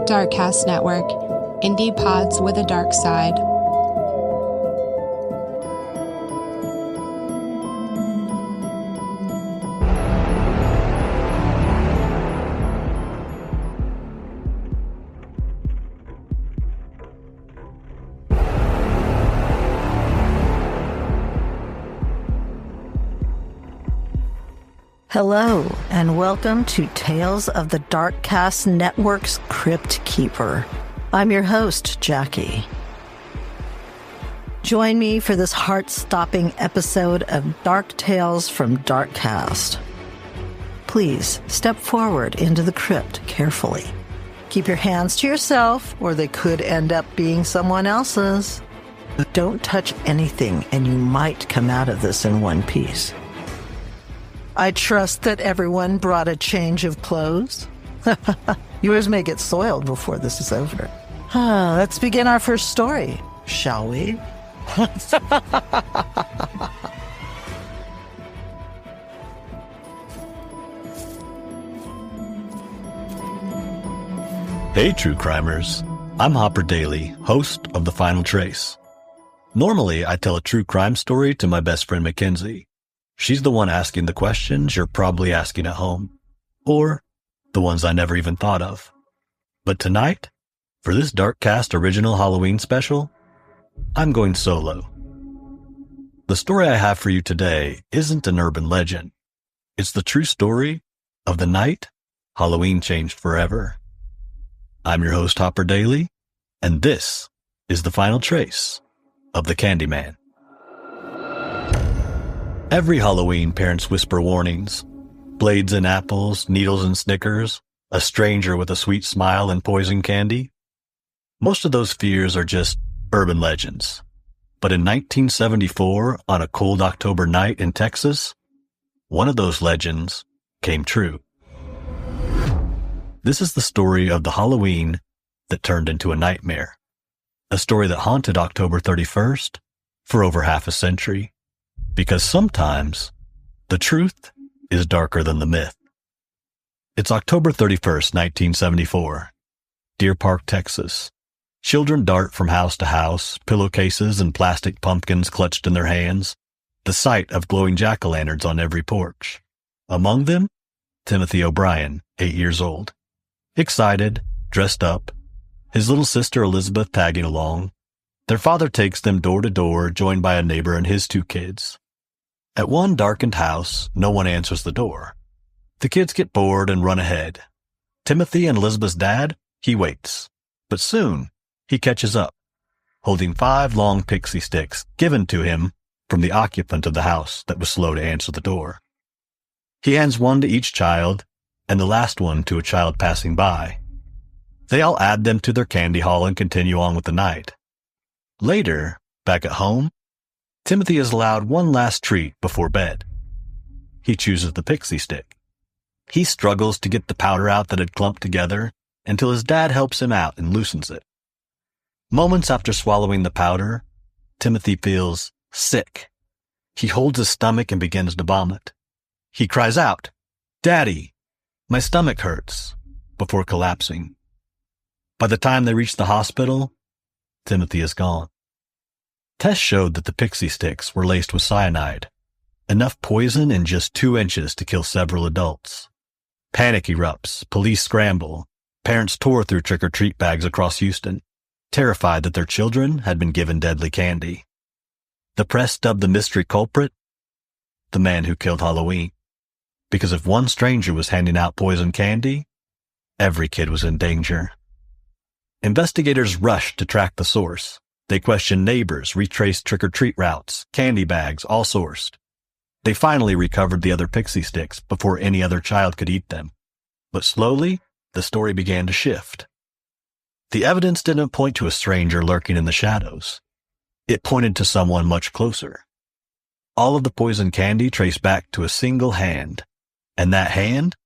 Darkcast Network, indie pods with a dark side. Hello, and welcome to Tales of the Darkcast Networks Cryptkeeper. I'm your host, Jackie. Join me for this heart-stopping episode of Dark Tales from Darkcast. Please step forward into the crypt carefully. Keep your hands to yourself, or they could end up being someone else's. Don't touch anything, and you might come out of this in one piece. I trust that everyone brought a change of clothes. Yours may get soiled before this is over. Let's begin our first story, shall we? Hey, true crimers. I'm Hopper Daly, host of The Final Trace. Normally, I tell a true crime story to my best friend Mackenzie. She's the one asking the questions you're probably asking at home, or the ones I never even thought of. But tonight, for this Darkcast original Halloween special, I'm going solo. The story I have for you today isn't an urban legend. It's the true story of the night Halloween changed forever. I'm your host, Hopper Daly, and this is The Final Trace of the Candyman. Every Halloween, parents whisper warnings. Blades and apples, needles and Snickers, a stranger with a sweet smile and poison candy. Most of those fears are just urban legends. But in 1974, on a cold October night in Texas, one of those legends came true. This is the story of the Halloween that turned into a nightmare. A story that haunted October 31st for over half a century. Because sometimes the truth is darker than the myth. It's October 31st, 1974. Deer Park, Texas. Children dart from house to house, pillowcases and plastic pumpkins clutched in their hands, the sight of glowing jack-o'-lanterns on every porch. Among them, Timothy O'Brien, 8 years old. Excited, dressed up, his little sister Elizabeth tagging along. Their father takes them door to door, joined by a neighbor and his 2 kids. At one darkened house, no one answers the door. The kids get bored and run ahead. Timothy and Elizabeth's dad, he waits. But soon, he catches up, holding 5 long pixie sticks given to him from the occupant of the house that was slow to answer the door. He hands one to each child, and the last one to a child passing by. They all add them to their candy haul and continue on with the night. Later, back at home, Timothy is allowed one last treat before bed. He chooses the pixie stick. He struggles to get the powder out that had clumped together until his dad helps him out and loosens it. Moments after swallowing the powder, Timothy feels sick. He holds his stomach and begins to vomit. He cries out, "Daddy, my stomach hurts," before collapsing. By the time they reach the hospital, Timothy is gone. Tests showed that the pixie sticks were laced with cyanide, enough poison in just 2 inches to kill several adults. Panic erupts, police scramble, parents tore through trick-or-treat bags across Houston, terrified that their children had been given deadly candy. The press dubbed the mystery culprit the man who killed Halloween, because if one stranger was handing out poison candy, every kid was in danger. Investigators rushed to track the source. They questioned neighbors, retraced trick-or-treat routes, candy bags, all sourced. They finally recovered the other pixie sticks before any other child could eat them. But slowly, the story began to shift. The evidence didn't point to a stranger lurking in the shadows. It pointed to someone much closer. All of the poison candy traced back to a single hand, and that hand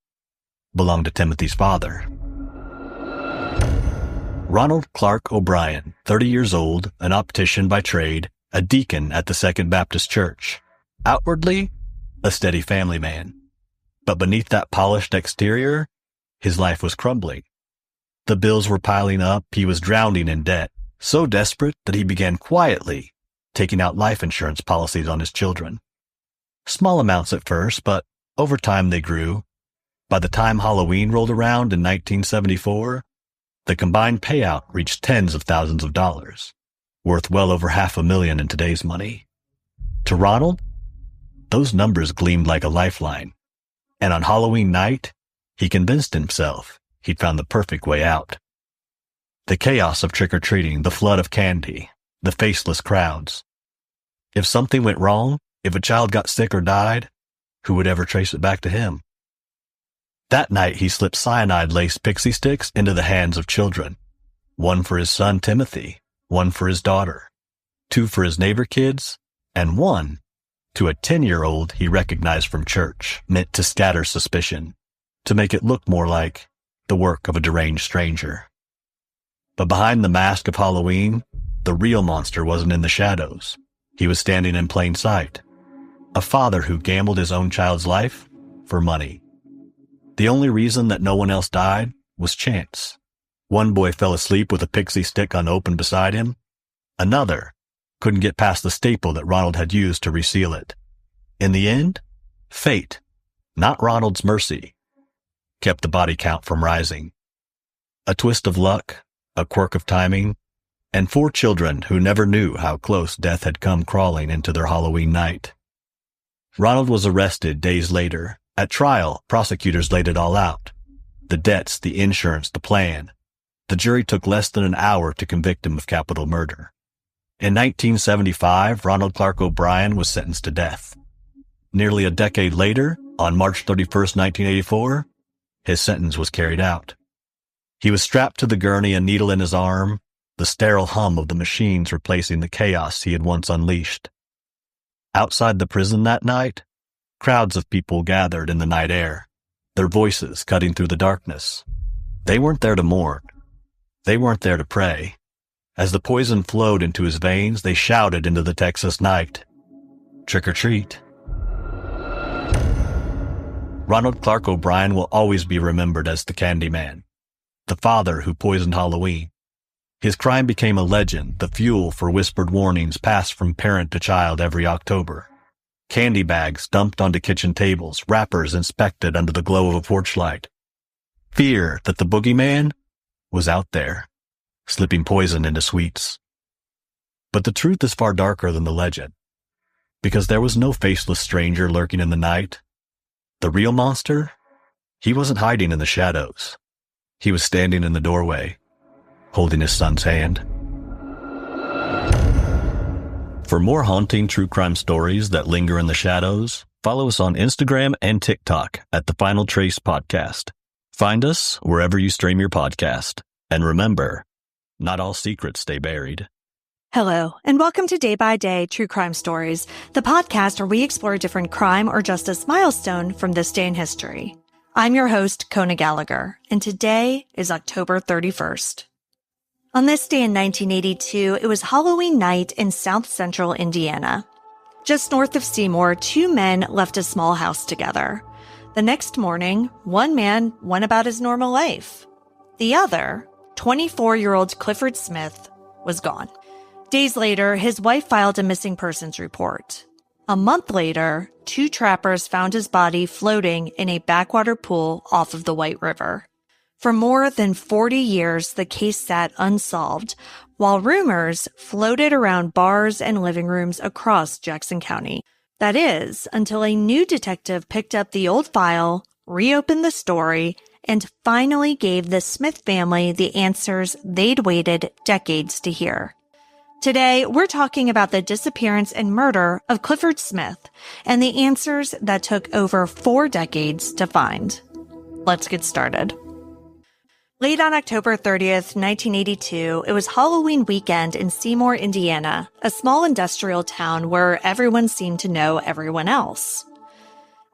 belonged to Timothy's father. Ronald Clark O'Brien, 30 years old, an optician by trade, a deacon at the Second Baptist Church. Outwardly, a steady family man. But beneath that polished exterior, his life was crumbling. The bills were piling up. He was drowning in debt, so desperate that he began quietly taking out life insurance policies on his children. Small amounts at first, but over time they grew. By the time Halloween rolled around in 1974, the combined payout reached tens of thousands of dollars, worth well over $500,000 in today's money. To Ronald, those numbers gleamed like a lifeline, and on Halloween night, he convinced himself he'd found the perfect way out. The chaos of trick-or-treating, the flood of candy, the faceless crowds. If something went wrong, if a child got sick or died, who would ever trace it back to him? That night, he slipped cyanide-laced pixie sticks into the hands of children. One for his son, Timothy, one for his daughter, two for his neighbor kids, and one to a 10-year-old he recognized from church, meant to scatter suspicion, to make it look more like the work of a deranged stranger. But behind the mask of Halloween, the real monster wasn't in the shadows. He was standing in plain sight. A father who gambled his own child's life for money. The only reason that no one else died was chance. One boy fell asleep with a pixie stick unopened beside him. Another couldn't get past the staple that Ronald had used to reseal it. In the end, fate, not Ronald's mercy, kept the body count from rising. A twist of luck, a quirk of timing, and 4 children who never knew how close death had come crawling into their Halloween night. Ronald was arrested days later. At trial, prosecutors laid it all out. The debts, the insurance, the plan. The jury took less than an hour to convict him of capital murder. In 1975, Ronald Clark O'Brien was sentenced to death. Nearly a decade later, on March 31st, 1984, his sentence was carried out. He was strapped to the gurney, a needle in his arm, the sterile hum of the machines replacing the chaos he had once unleashed. Outside the prison that night, crowds of people gathered in the night air, their voices cutting through the darkness. They weren't there to mourn. They weren't there to pray. As the poison flowed into his veins, they shouted into the Texas night, "Trick or treat." Ronald Clark O'Brien will always be remembered as the Candyman, the father who poisoned Halloween. His crime became a legend, the fuel for whispered warnings passed from parent to child every October. Candy bags dumped onto kitchen tables, wrappers inspected under the glow of a porch light. Fear that the boogeyman was out there, slipping poison into sweets. But the truth is far darker than the legend, because there was no faceless stranger lurking in the night. The real monster, he wasn't hiding in the shadows. He was standing in the doorway, holding his son's hand. For more haunting true crime stories that linger in the shadows, follow us on Instagram and TikTok at The Final Trace Podcast. Find us wherever you stream your podcast. And remember, not all secrets stay buried. Hello, and welcome to Day by Day True Crime Stories, the podcast where we explore a different crime or justice milestone from this day in history. I'm your host, Kona Gallagher, and today is October 31st. On this day in 1982, it was Halloween night in South Central Indiana. Just north of Seymour, 2 men left a small house together. The next morning, one man went about his normal life. The other, 24-year-old Clifford Smith, was gone. Days later, his wife filed a missing persons report. A month later, 2 trappers found his body floating in a backwater pool off of the White River. For more than 40 years, the case sat unsolved, while rumors floated around bars and living rooms across Jackson County. That is, until a new detective picked up the old file, reopened the story, and finally gave the Smith family the answers they'd waited decades to hear. Today, we're talking about the disappearance and murder of Clifford Smith and the answers that took over 4 decades to find. Let's get started. Late on October 30th, 1982, it was Halloween weekend in Seymour, Indiana, a small industrial town where everyone seemed to know everyone else.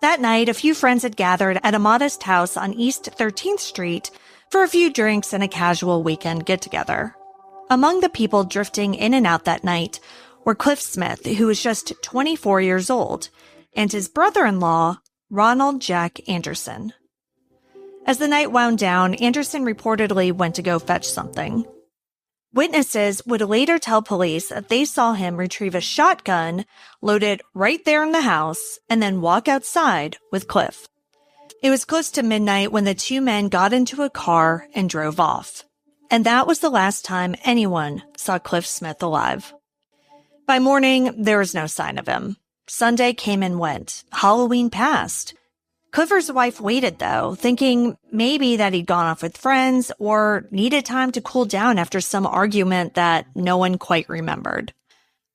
That night, a few friends had gathered at a modest house on East 13th Street for a few drinks and a casual weekend get-together. Among the people drifting in and out that night were Cliff Smith, who was just 24 years old, and his brother-in-law, Ronald Jack Anderson. As the night wound down, Anderson reportedly went to go fetch something. Witnesses would later tell police that they saw him retrieve a shotgun loaded right there in the house and then walk outside with Cliff. It was close to midnight when the two men got into a car and drove off. And that was the last time anyone saw Cliff Smith alive. By morning, there was no sign of him. Sunday came and went. Halloween passed. Clifford's wife waited, though, thinking maybe that he'd gone off with friends or needed time to cool down after some argument that no one quite remembered.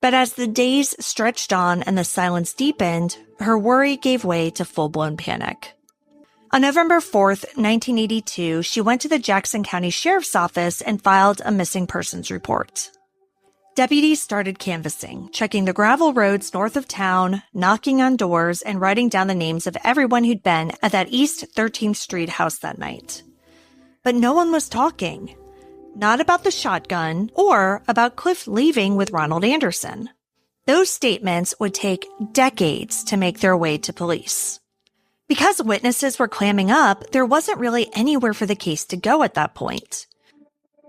But as the days stretched on and the silence deepened, her worry gave way to full-blown panic. On November 4th, 1982, she went to the Jackson County Sheriff's Office and filed a missing persons report. Deputies started canvassing, checking the gravel roads north of town, knocking on doors, and writing down the names of everyone who'd been at that East 13th Street house that night. But no one was talking. Not about the shotgun or about Cliff leaving with Ronald Anderson. Those statements would take decades to make their way to police. Because witnesses were clamming up, there wasn't really anywhere for the case to go at that point.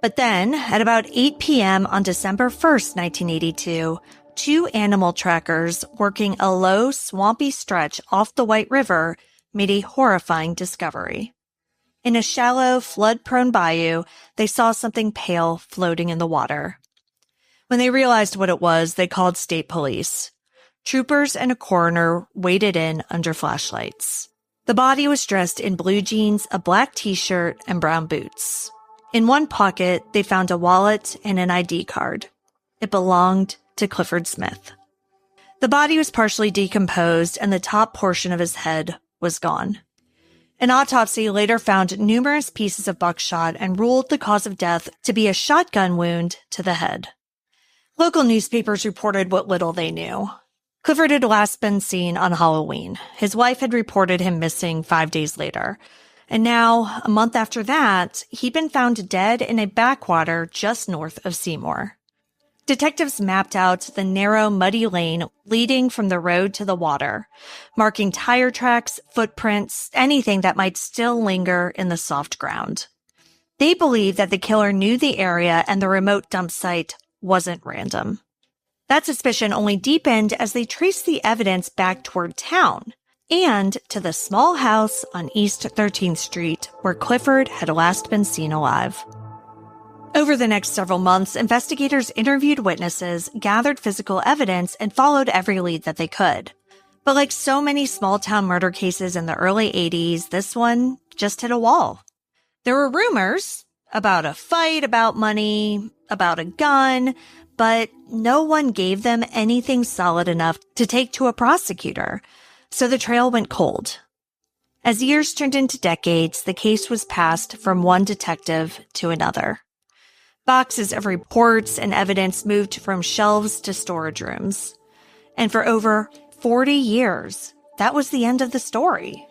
But then, at about 8 p.m. on December 1st, 1982, two animal trackers working a low, swampy stretch off the White River made a horrifying discovery. In a shallow, flood-prone bayou, they saw something pale floating in the water. When they realized what it was, they called state police. Troopers and a coroner waded in under flashlights. The body was dressed in blue jeans, a black t-shirt, and brown boots. In one pocket, they found a wallet and an ID card. It belonged to Clifford Smith. The body was partially decomposed, and the top portion of his head was gone. An autopsy later found numerous pieces of buckshot and ruled the cause of death to be a shotgun wound to the head. Local newspapers reported what little they knew. Clifford had last been seen on Halloween. His wife had reported him missing 5 days later. And now, a month after that, he'd been found dead in a backwater just north of Seymour. Detectives mapped out the narrow, muddy lane leading from the road to the water, marking tire tracks, footprints, anything that might still linger in the soft ground. They believed that the killer knew the area and the remote dump site wasn't random. That suspicion only deepened as they traced the evidence back toward town and to the small house on East 13th Street where Clifford had last been seen alive. Over the next several months, investigators interviewed witnesses, gathered physical evidence, and followed every lead that they could. But like so many small-town murder cases in the early 80s, this one just hit a wall. There were rumors about a fight, about money, about a gun, but no one gave them anything solid enough to take to a prosecutor. So the trail went cold. As years turned into decades, the case was passed from one detective to another. Boxes of reports and evidence moved from shelves to storage rooms. And for over 40 years, that was the end of the story.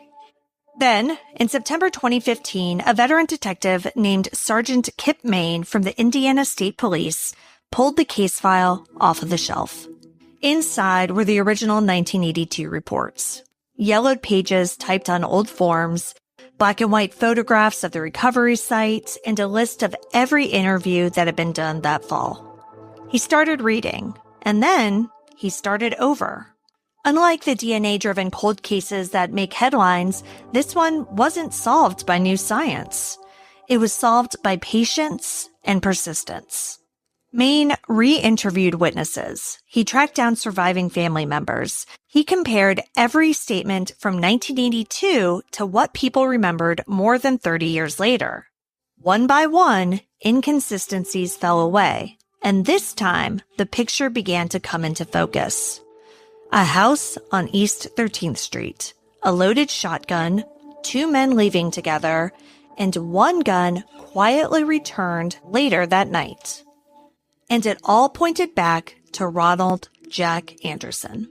Then, in September 2015, a veteran detective named Sergeant Kip Main from the Indiana State Police pulled the case file off of the shelf. Inside were the original 1982 reports. Yellowed pages typed on old forms, black and white photographs of the recovery site, and a list of every interview that had been done that fall. He started reading, and then he started over. Unlike the DNA-driven cold cases that make headlines, this one wasn't solved by new science. It was solved by patience and persistence. Main re-interviewed witnesses. He tracked down surviving family members. He compared every statement from 1982 to what people remembered more than 30 years later. One by one, inconsistencies fell away, and this time, the picture began to come into focus. A house on East 13th Street, a loaded shotgun, two men leaving together, and one gun quietly returned later that night. And it all pointed back to Ronald Jack Anderson.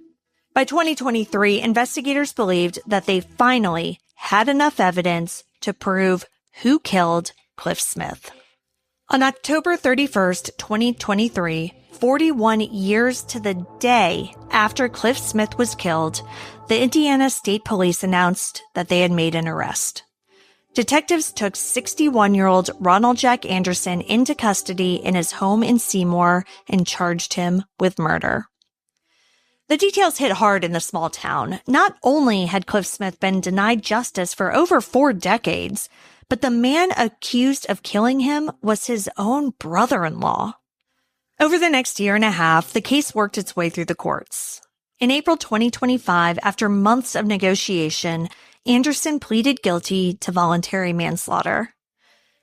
By 2023, investigators believed that they finally had enough evidence to prove who killed Cliff Smith. On October 31st, 2023, 41 years to the day after Cliff Smith was killed, the Indiana State Police announced that they had made an arrest. Detectives took 61-year-old Ronald Jack Anderson into custody in his home in Seymour and charged him with murder. The details hit hard in the small town. Not only had Cliff Smith been denied justice for over 4 decades, but the man accused of killing him was his own brother-in-law. Over the next year and a half, the case worked its way through the courts. In April 2025, after months of negotiation, Anderson pleaded guilty to voluntary manslaughter.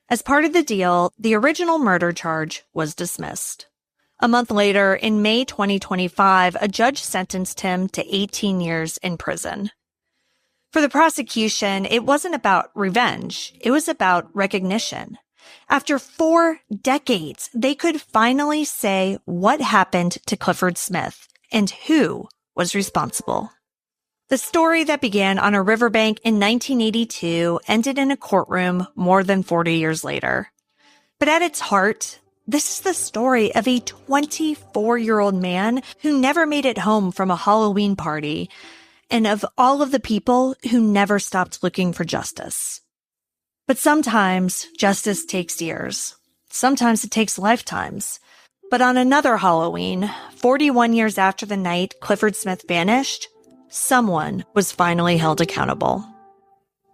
As part of the deal, the original murder charge was dismissed. A month later, in May 2025, a judge sentenced him to 18 years in prison. For the prosecution, it wasn't about revenge. It was about recognition. After 4 decades, they could finally say what happened to Clifford Smith and who was responsible. The story that began on a riverbank in 1982 ended in a courtroom more than 40 years later. But at its heart, this is the story of a 24-year-old man who never made it home from a Halloween party, and of all of the people who never stopped looking for justice. But sometimes justice takes years. Sometimes it takes lifetimes. But on another Halloween, 41 years after the night Clifford Smith vanished, someone was finally held accountable.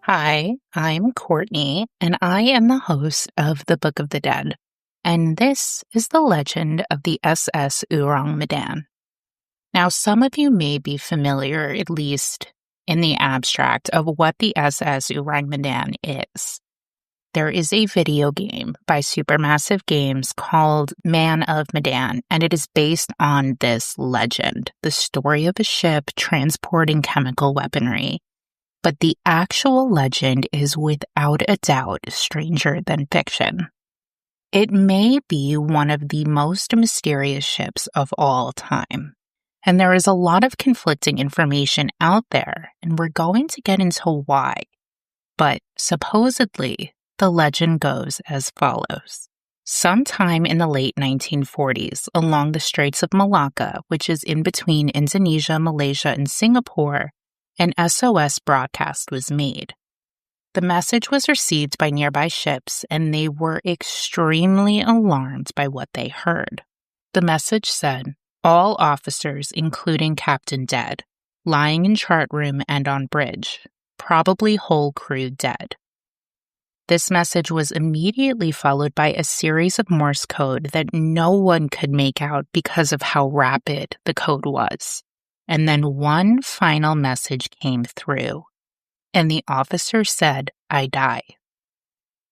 Hi, I'm Courtney, and I am the host of The Book of the Dead. And this is the legend of the SS Ourang Medan. Now, some of you may be familiar, at least in the abstract, of what the SS Ourang Medan is. There is a video game by Supermassive Games called Man of Medan, and it is based on this legend, the story of a ship transporting chemical weaponry. But the actual legend is without a doubt stranger than fiction. It may be one of the most mysterious ships of all time. And there is a lot of conflicting information out there, and we're going to get into why. But supposedly, the legend goes as follows. Sometime in the late 1940s, along the Straits of Malacca, which is in between Indonesia, Malaysia, and Singapore, an SOS broadcast was made. The message was received by nearby ships, and they were extremely alarmed by what they heard. The message said, "All officers, including Captain, dead, lying in chart room and on bridge, probably whole crew dead." This message was immediately followed by a series of Morse code that no one could make out because of how rapid the code was. And then one final message came through, and the officer said, "I die."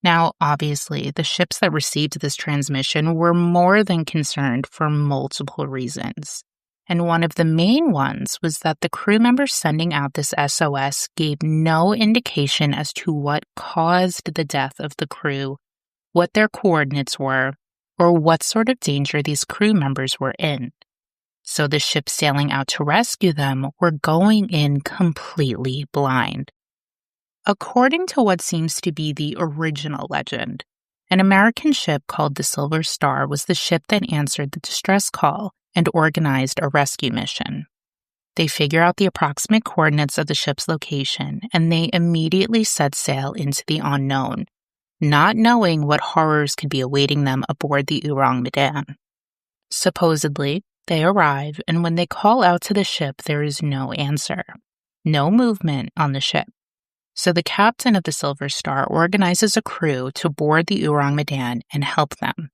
Now, obviously, the ships that received this transmission were more than concerned for multiple reasons. And one of the main ones was that the crew members sending out this SOS gave no indication as to what caused the death of the crew, what their coordinates were, or what sort of danger these crew members were in. So the ships sailing out to rescue them were going in completely blind. According to what seems to be the original legend, an American ship called the Silver Star was the ship that answered the distress call and organized a rescue mission. They figure out the approximate coordinates of the ship's location, and they immediately set sail into the unknown, not knowing what horrors could be awaiting them aboard the Ourang Medan. Supposedly, they arrive, and when they call out to the ship, there is no answer, no movement on the ship. So the captain of the Silver Star organizes a crew to board the Ourang Medan and help them.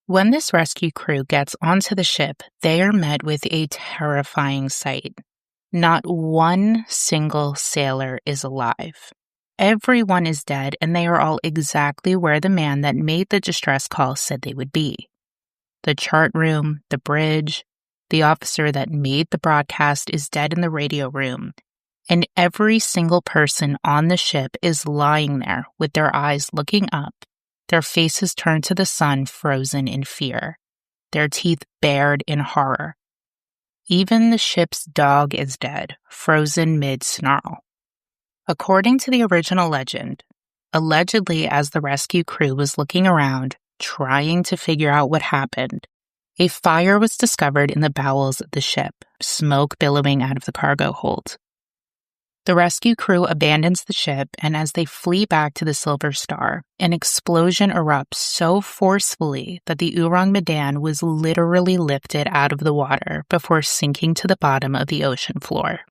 When this rescue crew gets onto the ship, they are met with a terrifying sight. Not one single sailor is alive. Everyone is dead, and they are all exactly where the man that made the distress call said they would be. The chart room, the bridge, the officer that made the broadcast is dead in the radio room, and every single person on the ship is lying there with their eyes looking up, their faces turned to the sun, frozen in fear, their teeth bared in horror. Even the ship's dog is dead, frozen mid-snarl. According to the original legend, allegedly as the rescue crew was looking around, trying to figure out what happened, a fire was discovered in the bowels of the ship, smoke billowing out of the cargo hold. The rescue crew abandons the ship, and as they flee back to the Silver Star, an explosion erupts so forcefully that the Ourang Medan was literally lifted out of the water before sinking to the bottom of the ocean floor.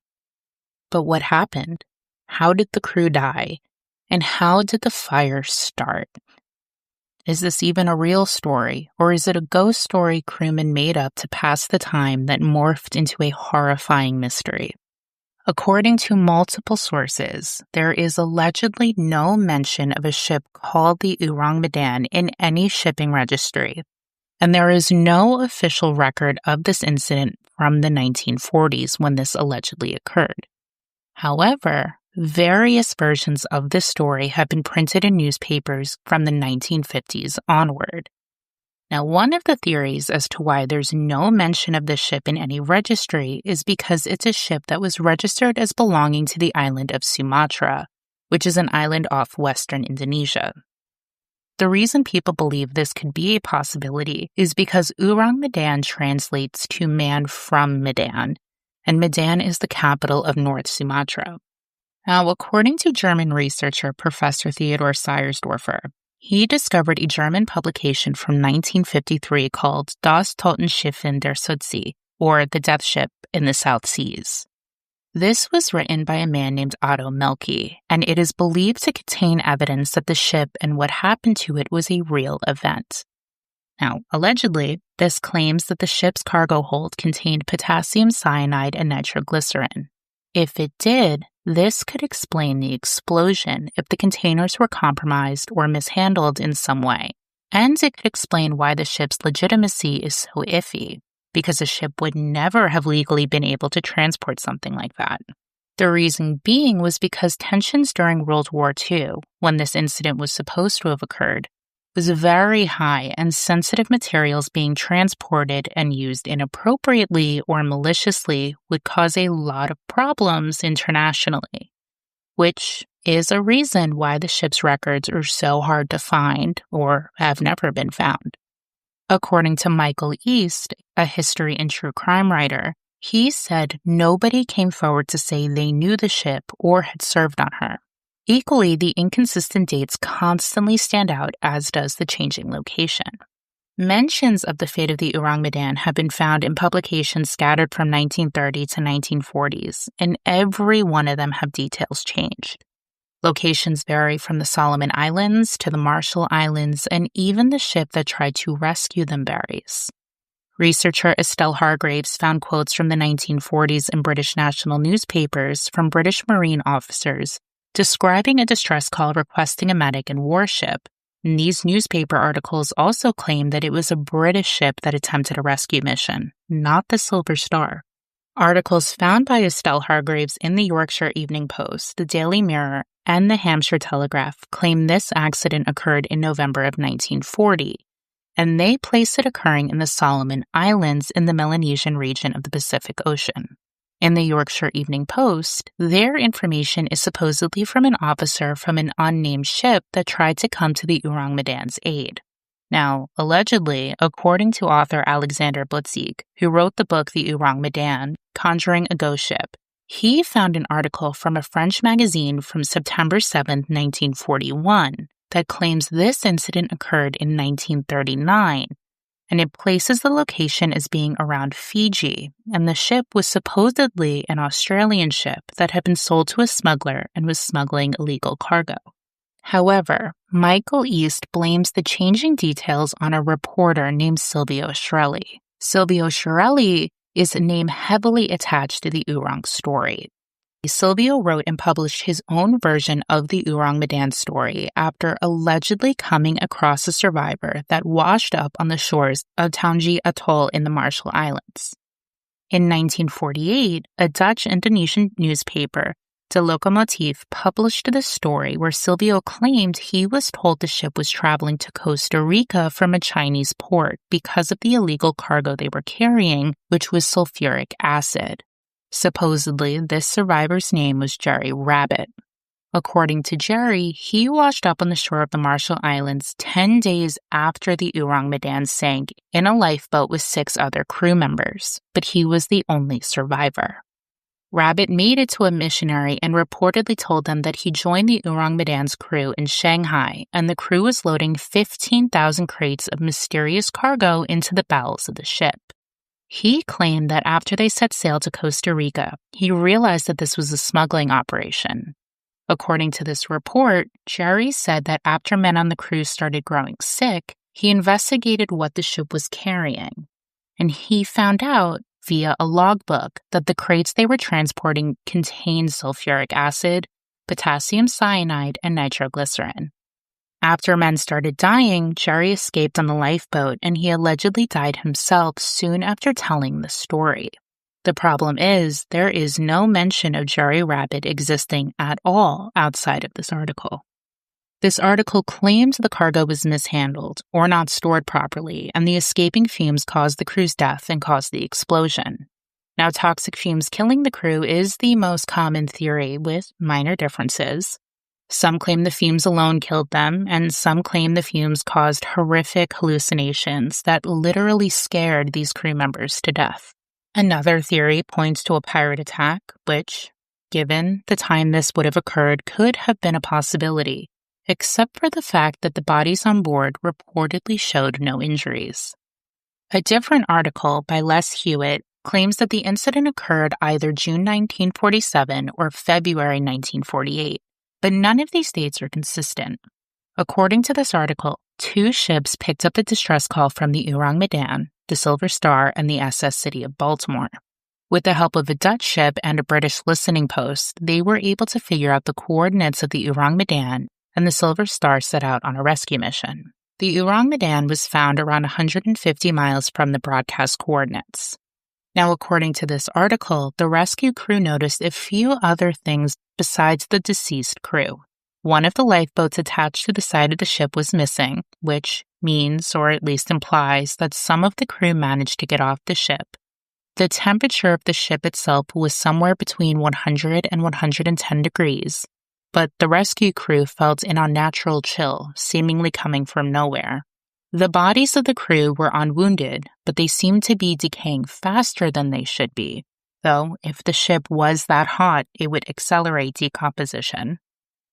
But what happened? How did the crew die? And how did the fire start? Is this even a real story, or is it a ghost story crewmen made up to pass the time that morphed into a horrifying mystery? According to multiple sources, there is allegedly no mention of a ship called the Ourang Medan in any shipping registry, and there is no official record of this incident from the 1940s when this allegedly occurred. However, various versions of this story have been printed in newspapers from the 1950s onward. Now, one of the theories as to why there's no mention of this ship in any registry is because it's a ship that was registered as belonging to the island of Sumatra, which is an island off western Indonesia. The reason people believe this could be a possibility is because Ourang Medan translates to man from Medan, and Medan is the capital of North Sumatra. Now, according to German researcher Professor Theodor Seiersdorfer, he discovered a German publication from 1953 called Das Totenschiff in der Südsee, or The Death Ship in the South Seas. This was written by a man named Otto Melke, and it is believed to contain evidence that the ship and what happened to it was a real event. Now, allegedly, this claims that the ship's cargo hold contained potassium cyanide and nitroglycerin. If it did, this could explain the explosion if the containers were compromised or mishandled in some way. And it could explain why the ship's legitimacy is so iffy, because a ship would never have legally been able to transport something like that. The reason being was because tensions during World War II, when this incident was supposed to have occurred, was very high, and sensitive materials being transported and used inappropriately or maliciously would cause a lot of problems internationally, which is a reason why the ship's records are so hard to find or have never been found. According to Michael East, a history and true crime writer, he said nobody came forward to say they knew the ship or had served on her. Equally, the inconsistent dates constantly stand out, as does the changing location. Mentions of the fate of the Ourang Medan have been found in publications scattered from 1930 to 1940s, and every one of them have details changed. Locations vary from the Solomon Islands to the Marshall Islands, and even the ship that tried to rescue them varies. Researcher Estelle Hargraves found quotes from the 1940s in British national newspapers from British Marine officers describing a distress call requesting a medic and warship. And these newspaper articles also claim that it was a British ship that attempted a rescue mission, not the Silver Star. Articles found by Estelle Hargraves in the Yorkshire Evening Post, the Daily Mirror, and the Hampshire Telegraph claim this accident occurred in November of 1940, and they place it occurring in the Solomon Islands in the Melanesian region of the Pacific Ocean. In the Yorkshire Evening Post, their information is supposedly from an officer from an unnamed ship that tried to come to the Ourang Medan's aid. Now, allegedly, according to author Alexander Butzig, who wrote the book The Ourang Medan, Conjuring a Ghost Ship, he found an article from a French magazine from September 7, 1941, that claims this incident occurred in 1939, and it places the location as being around Fiji, and the ship was supposedly an Australian ship that had been sold to a smuggler and was smuggling illegal cargo. However, Michael East blames the changing details on a reporter named Silvio Shirelli. Silvio Shirelli is a name heavily attached to the Ourang story. Silvio wrote and published his own version of the Ourang Medan story after allegedly coming across a survivor that washed up on the shores of Taongi Atoll in the Marshall Islands. In 1948, a Dutch-Indonesian newspaper, De Locomotief, published the story where Silvio claimed he was told the ship was traveling to Costa Rica from a Chinese port because of the illegal cargo they were carrying, which was sulfuric acid. Supposedly, this survivor's name was Jerry Rabbit. According to Jerry, he washed up on the shore of the Marshall Islands 10 days after the Ourang Medan sank in a lifeboat with 6 other crew members, but he was the only survivor. Rabbit made it to a missionary and reportedly told them that he joined the Ourang Medan's crew in Shanghai, and the crew was loading 15,000 crates of mysterious cargo into the bowels of the ship. He claimed that after they set sail to Costa Rica, he realized that this was a smuggling operation. According to this report, Jerry said that after men on the cruise started growing sick, he investigated what the ship was carrying, and he found out via a logbook that the crates they were transporting contained sulfuric acid, potassium cyanide, and nitroglycerin. After men started dying, Jerry escaped on the lifeboat, and he allegedly died himself soon after telling the story. The problem is, there is no mention of Jerry Rabbit existing at all outside of this article. This article claims the cargo was mishandled or not stored properly, and the escaping fumes caused the crew's death and caused the explosion. Now, toxic fumes killing the crew is the most common theory, with minor differences. Some claim the fumes alone killed them, and some claim the fumes caused horrific hallucinations that literally scared these crew members to death. Another theory points to a pirate attack, which, given the time this would have occurred, could have been a possibility, except for the fact that the bodies on board reportedly showed no injuries. A different article by Les Hewitt claims that the incident occurred either June 1947 or February 1948, but none of these dates are consistent. According to this article, 2 ships picked up the distress call from the Ourang Medan, the Silver Star, and the SS City of Baltimore. With the help of a Dutch ship and a British listening post, they were able to figure out the coordinates of the Ourang Medan, and the Silver Star set out on a rescue mission. The Ourang Medan was found around 150 miles from the broadcast coordinates. Now, according to this article, the rescue crew noticed a few other things besides the deceased crew. One of the lifeboats attached to the side of the ship was missing, which means, or at least implies, that some of the crew managed to get off the ship. The temperature of the ship itself was somewhere between 100 and 110 degrees, but the rescue crew felt an unnatural chill, seemingly coming from nowhere. The bodies of the crew were unwounded, but they seemed to be decaying faster than they should be, though if the ship was that hot, it would accelerate decomposition.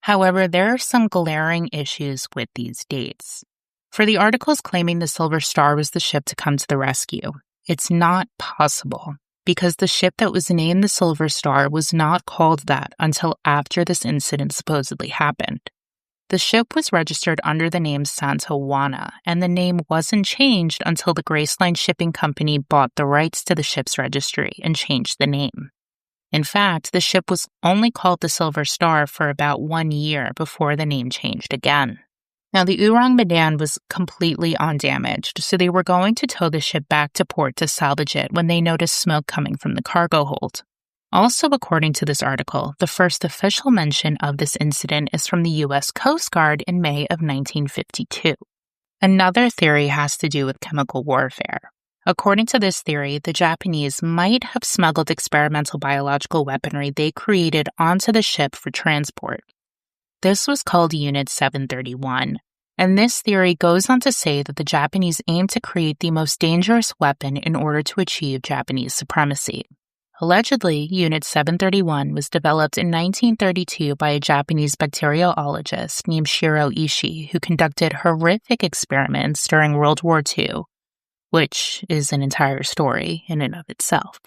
However, there are some glaring issues with these dates. For the articles claiming the Silver Star was the ship to come to the rescue, it's not possible, because the ship that was named the Silver Star was not called that until after this incident supposedly happened. The ship was registered under the name Santa Juana, and the name wasn't changed until the Graceline Shipping Company bought the rights to the ship's registry and changed the name. In fact, the ship was only called the Silver Star for about 1 year before the name changed again. Now, the Ourang Medan was completely undamaged, so they were going to tow the ship back to port to salvage it when they noticed smoke coming from the cargo hold. Also, according to this article, the first official mention of this incident is from the U.S. Coast Guard in May of 1952. Another theory has to do with chemical warfare. According to this theory, the Japanese might have smuggled experimental biological weaponry they created onto the ship for transport. This was called Unit 731, and this theory goes on to say that the Japanese aimed to create the most dangerous weapon in order to achieve Japanese supremacy. Allegedly, Unit 731 was developed in 1932 by a Japanese bacteriologist named Shiro Ishii, who conducted horrific experiments during World War II, which is an entire story in and of itself.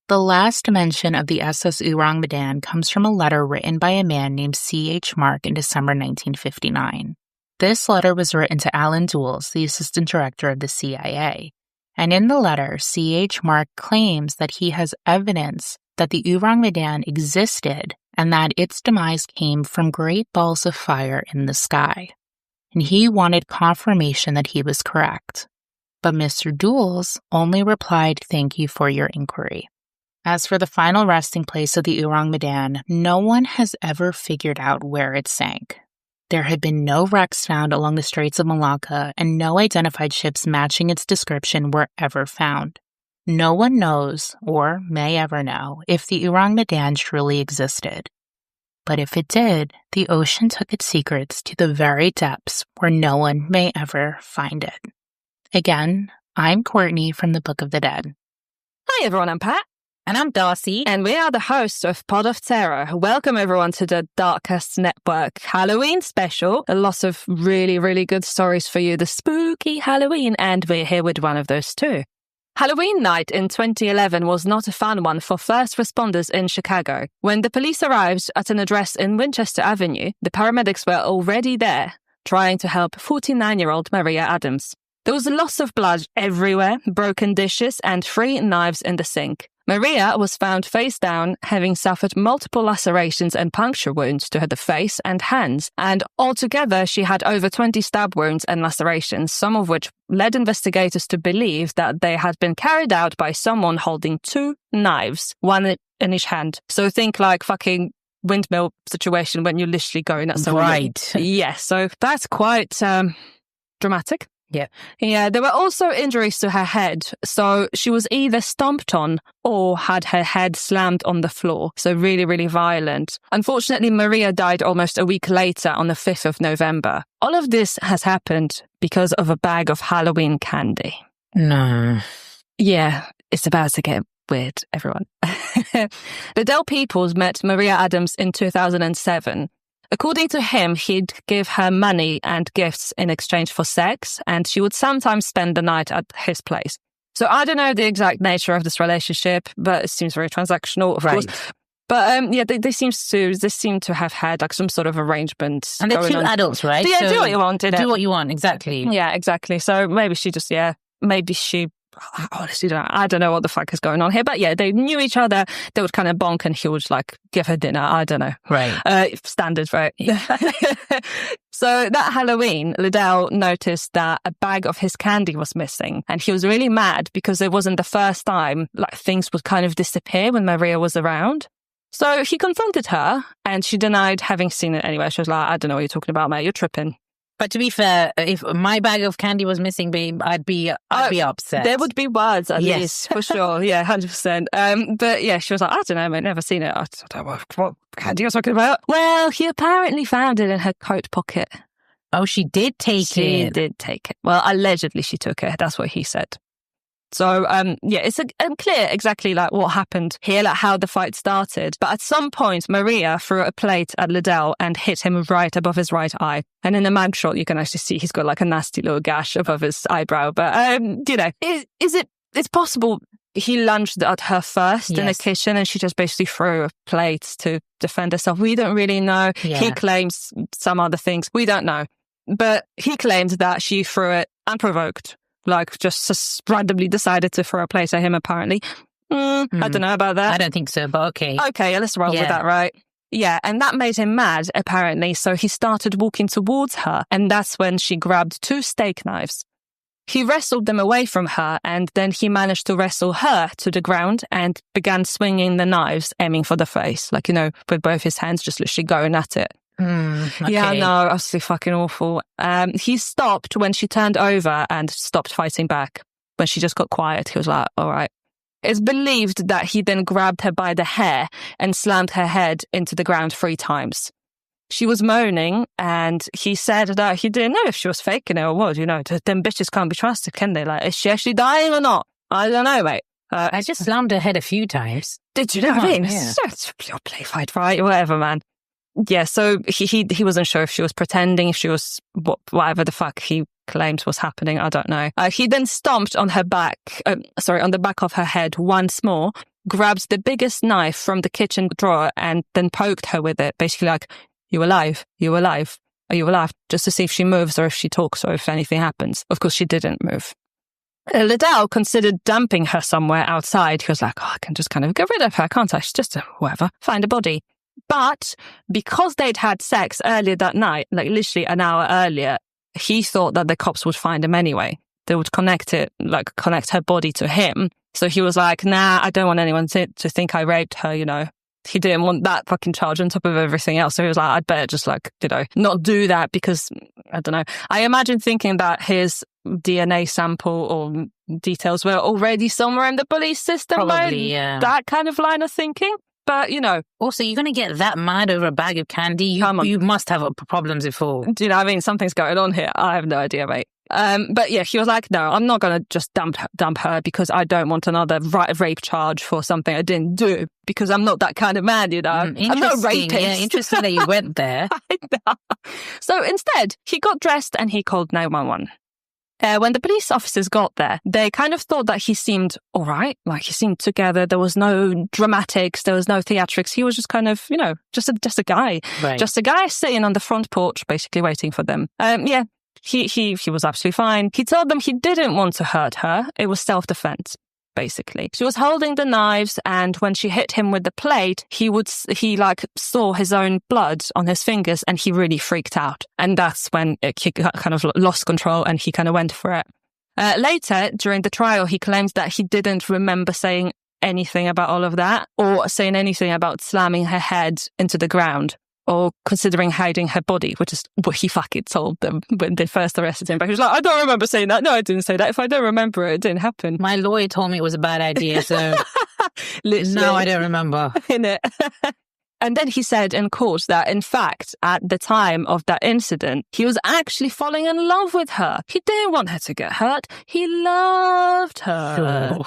The last mention of the SS Ourang Medan comes from a letter written by a man named C.H. Mark in December 1959. This letter was written to Alan Dulles, the assistant director of the CIA. And in the letter, C.H. Mark claims that he has evidence that the Ourang Medan existed and that its demise came from great balls of fire in the sky. And he wanted confirmation that he was correct. But Mr. Dulles only replied, "Thank you for your inquiry." As for the final resting place of the Ourang Medan, no one has ever figured out where it sank. There had been no wrecks found along the Straits of Malacca, and no identified ships matching its description were ever found. No one knows, or may ever know, if the Ourang Medan truly existed. But if it did, the ocean took its secrets to the very depths where no one may ever find it. Again, I'm Courtney from the Book of the Dead. Hi everyone, I'm Pat. And I'm Darcy. And we are the hosts of Pod of Terror. Welcome everyone to the Darkcast Network Halloween Special. A lot of really, really good stories for you. The spooky Halloween. And we're here with one of those too. Halloween night in 2011 was not a fun one for first responders in Chicago. When the police arrived at an address in Winchester Avenue, the paramedics were already there, trying to help 49-year-old Maria Adams. There was lots of blood everywhere, broken dishes, and 3 knives in the sink. Maria was found face down, having suffered multiple lacerations and puncture wounds to the face and hands, and altogether she had over 20 stab wounds and lacerations, some of which led investigators to believe that they had been carried out by someone holding 2 knives, one in each hand. So think like fucking windmill situation when you're literally going at someone. Right. Yeah, so that's quite dramatic. Yeah, there were also injuries to her head. So she was either stomped on or had her head slammed on the floor. So really, really violent. Unfortunately, Maria died almost a week later on the 5th of November. All of this has happened because of a bag of Halloween candy. No. Yeah, it's about to get weird, everyone. Liddell Peoples met Maria Adams in 2007. According to him, he'd give her money and gifts in exchange for sex, and she would sometimes spend the night at his place. So I don't know the exact nature of this relationship, but it seems very transactional, of course. But they seem to have had like some sort of arrangement. And they're 2 adults, right? Yeah, so do what you want. Do what you want, exactly. Yeah, exactly. So maybe she just, I honestly don't know what the fuck is going on here. But yeah, they knew each other. They would kind of bonk and he would like give her dinner. I don't know. Right. Standard, right? So that Halloween, Liddell noticed that a bag of his candy was missing. And he was really mad because it wasn't the first time like things would kind of disappear when Maria was around. So he confronted her and she denied having seen it anyway. She was like, I don't know what you're talking about, mate. You're tripping. But to be fair, if my bag of candy was missing, babe, I'd be upset. There would be words at least, for sure. Yeah, 100%. But yeah, she was like, I don't know, mate, never seen it. I don't know what candy you're talking about. Well, he apparently found it in her coat pocket. Oh, she did take it. She did take it. Well, allegedly she took it. That's what he said. So, it's unclear exactly like what happened here, like how the fight started. But at some point, Maria threw a plate at Liddell and hit him right above his right eye. And in the mugshot, you can actually see he's got like a nasty little gash above his eyebrow. But, it's possible he lunged at her first in the kitchen and she just basically threw a plate to defend herself. We don't really know. Yeah. He claims some other things. We don't know. But he claimed that she threw it unprovoked. Like, just randomly decided to throw a plate at him, apparently. I don't know about that. I don't think so, but okay. Okay, let's roll with that, right? Yeah, and that made him mad, apparently, so he started walking towards her, and that's when she grabbed 2 steak knives. He wrestled them away from her, and then he managed to wrestle her to the ground and began swinging the knives, aiming for the face. Like, with both his hands, just literally going at it. Okay. Yeah, no, absolutely fucking awful. He stopped when she turned over and stopped fighting back. When she just got quiet, he was like, all right. It's believed that he then grabbed her by the hair and slammed her head into the ground 3 times. She was moaning, and he said that he didn't know if she was faking it or what. Them bitches can't be trusted, can they? Like, is she actually dying or not? I don't know, mate. I just slammed her head a few times. Did you know what I mean? Yeah. It's your play fight, right? Whatever, man. Yeah, so he wasn't sure if she was pretending, if she was whatever the fuck he claimed was happening. I don't know. He then stomped on her back, on the back of her head once more, grabbed the biggest knife from the kitchen drawer and then poked her with it. Basically like, you alive? You alive? Are you alive? Just to see if she moves or if she talks or if anything happens. Of course, she didn't move. Liddell considered dumping her somewhere outside. He was like, I can just kind of get rid of her, can't I? She's just find a body. But because they'd had sex earlier that night, like literally an hour earlier, he thought that the cops would find him anyway. They would connect her body to him. So he was like, nah, I don't want anyone to think I raped her, He didn't want that fucking charge on top of everything else. So he was like, I'd better just not do that because, I don't know. I imagine thinking that his DNA sample or details were already somewhere in the police system. Probably, yeah. That kind of line of thinking. But, Also, you're going to get that mad over a bag of candy? You must have problems before. Do you know what I mean? Something's going on here. I have no idea, mate. But yeah, he was like, no, I'm not going to just dump her because I don't want another rape charge for something I didn't do, because I'm not that kind of man, you know. I'm not a rapist. Yeah, interesting that you went there. I know. So instead, he got dressed and he called 911. When the police officers got there, they kind of thought that he seemed all right. Like, he seemed together. There was no dramatics. There was no theatrics. He was just kind of, you know, just a guy. Right. Just a guy sitting on the front porch, basically waiting for them. Yeah, he was absolutely fine. He told them he didn't want to hurt her. It was self-defense, basically. She was holding the knives, and when she hit him with the plate, he saw his own blood on his fingers, and he really freaked out. And that's when he kind of lost control, and he kind of went for it. Later, during the trial, he claims that he didn't remember saying anything about all of that, or saying anything about slamming her head into the ground, or considering hiding her body, which is what he fucking told them when they first arrested him. But he was like, I don't remember saying that. No, I didn't say that. If I don't remember it didn't happen. My lawyer told me it was a bad idea, so no, I don't remember. Innit? And then he said in court that, in fact, at the time of that incident, he was actually falling in love with her. He didn't want her to get hurt. He loved her.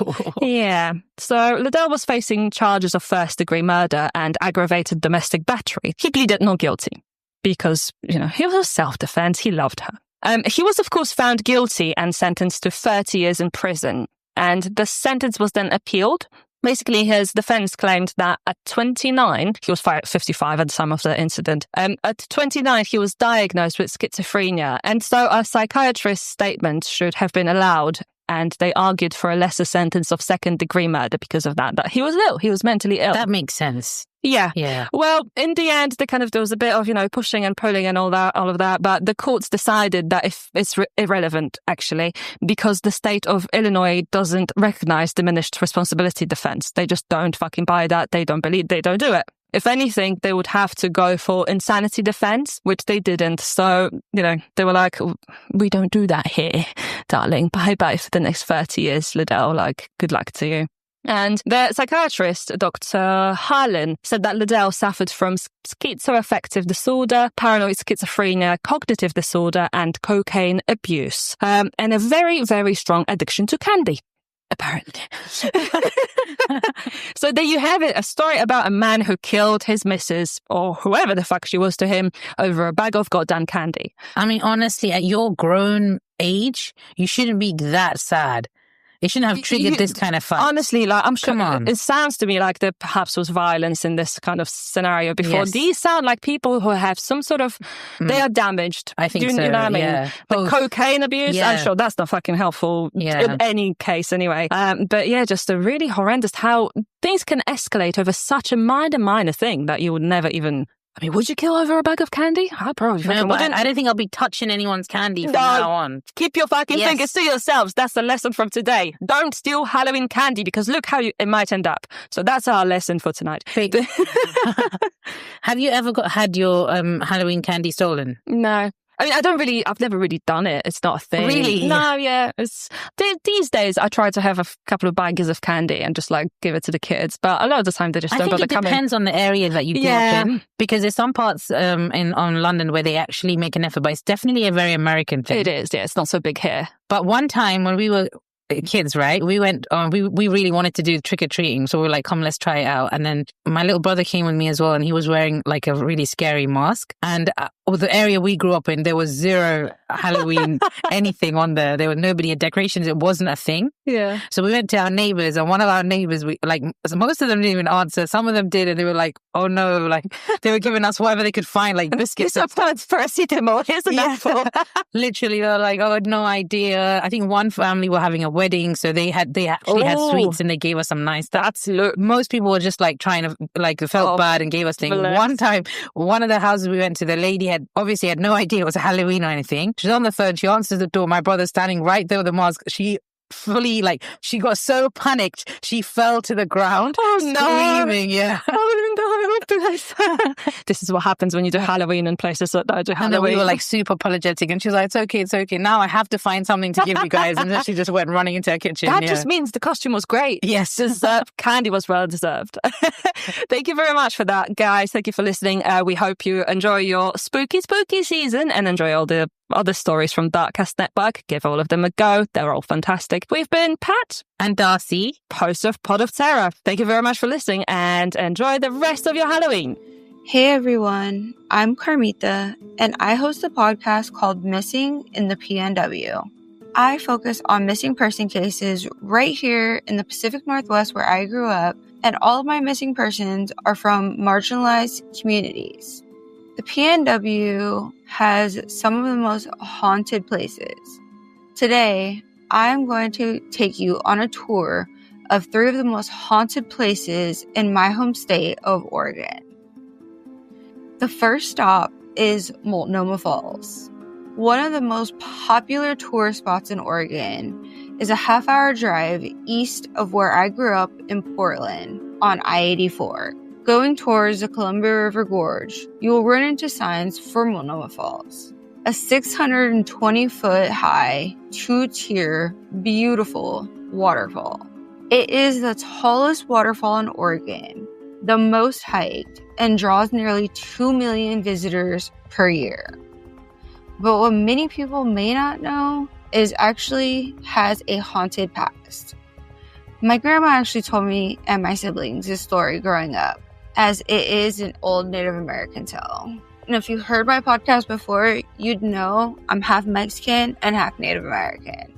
Yeah. So Liddell was facing charges of first-degree murder and aggravated domestic battery. He pleaded not guilty because, you know, he was self-defense. He loved her. He was, of course, found guilty and sentenced to 30 years in prison. And the sentence was then appealed. Basically, his defense claimed that at 29, he was 55 at the time of the incident. At 29, he was diagnosed with schizophrenia. And so a psychiatrist's statement should have been allowed. And they argued for a lesser sentence of second-degree murder because of that. But he was ill. He was mentally ill. That makes sense. Yeah. Yeah. Well, in the end, there was a bit of, you know, pushing and pulling and all of that. But the courts decided that it's irrelevant, actually, because the state of Illinois doesn't recognize diminished responsibility defense. They just don't fucking buy that. They don't believe, they don't do it. If anything, they would have to go for insanity defense, which they didn't. So, you know, they were like, we don't do that here, darling. Bye-bye for the next 30 years, Liddell. Like, good luck to you. And the psychiatrist, Dr. Harlan, said that Liddell suffered from schizoaffective disorder, paranoid schizophrenia, cognitive disorder, and cocaine abuse, and a very, very strong addiction to candy. Apparently. So there you have it, a story about a man who killed his missus, or whoever the fuck she was to him, over a bag of goddamn candy. I mean, honestly, at your grown age, you shouldn't be that sad. It shouldn't have triggered this kind of fight. Honestly, like, I'm sure. Come on. It sounds to me like there perhaps was violence in this kind of scenario before. Yes. These sound like people who have some sort of, they are damaged. I think so, You know what I mean? yeah. The cocaine abuse, Yeah. I'm sure that's not fucking helpful in any case anyway. But yeah, just a really horrendous how things can escalate over such a minor thing that you would never even... I mean, would you kill over a bag of candy? I probably No, but wouldn't. I don't think I'll be touching anyone's candy from now on. Keep your fucking Yes. fingers to yourselves. That's the lesson from today. Don't steal Halloween candy because look how it might end up. So that's our lesson for tonight. Have you ever had your Halloween candy stolen? No. I mean, I've never really done it. It's not a thing. Really? No, yeah. These days, I try to have a couple of bags of candy and just like give it to the kids. But a lot of the time, they just don't bother coming. It depends on the area that you grew up in. Because there's some parts on London where they actually make an effort. But it's definitely a very American thing. It is, yeah. It's not so big here. But one time when we were kids, right, we went we really wanted to do trick-or-treating, so we were like, come, let's try it out. And then my little brother came with me as well, and he was wearing like a really scary mask, and the area we grew up in, there was zero Halloween anything on there. There was nobody at decorations. It wasn't a thing. Yeah. So we went to our neighbors, and one of our neighbors, most of them didn't even answer. Some of them did, and they were like, oh no, like they were giving us whatever they could find, like biscuits. It's a paracetamol. Here's an apple. Literally, they were like, oh, I had no idea. I think one family were having a wedding, so they actually had sweets, and they gave us some nice stuff. Most people were just like trying to, like, felt bad and gave us things. Bless. One time, one of the houses we went to, the lady had no idea it was Halloween or anything. She's on the phone, she answers the door, my brother's standing right there with the mask. She got so panicked, she fell to the ground. Oh no. Screaming, yeah. Oh no, what do I say? This is what happens when you do Halloween in places that don't do Halloween. And then we were like super apologetic, and she was like, it's okay. Now I have to find something to give you guys. And then she just went running into her kitchen. That just means the costume was great. Yes. Deserved. Candy was well deserved. Thank you very much for that, guys. Thank you for listening. We hope you enjoy your spooky season and enjoy all the other stories from Darkcast Network. Give all of them a go. They're all fantastic. We've been Pat and Darcy, host of Pod of Terror. Thank you very much for listening and enjoy the rest of your Halloween. Hey everyone, I'm Carmita, and I host a podcast called Missing in the PNW. I focus on missing person cases right here in the Pacific Northwest where I grew up, and all of my missing persons are from marginalized communities. The PNW has some of the most haunted places. Today, I'm going to take you on a tour of 3 of the most haunted places in my home state of Oregon. The first stop is Multnomah Falls. One of the most popular tourist spots in Oregon is a half-hour drive east of where I grew up in Portland on I-84. Going towards the Columbia River Gorge, you will run into signs for Multnomah Falls, a 620-foot high, 2-tier, beautiful waterfall. It is the tallest waterfall in Oregon, the most hiked, and draws nearly 2 million visitors per year. But what many people may not know is actually has a haunted past. My grandma actually told me and my siblings this story growing up, as it is an old Native American tale. And if you heard my podcast before, you'd know I'm half Mexican and half Native American.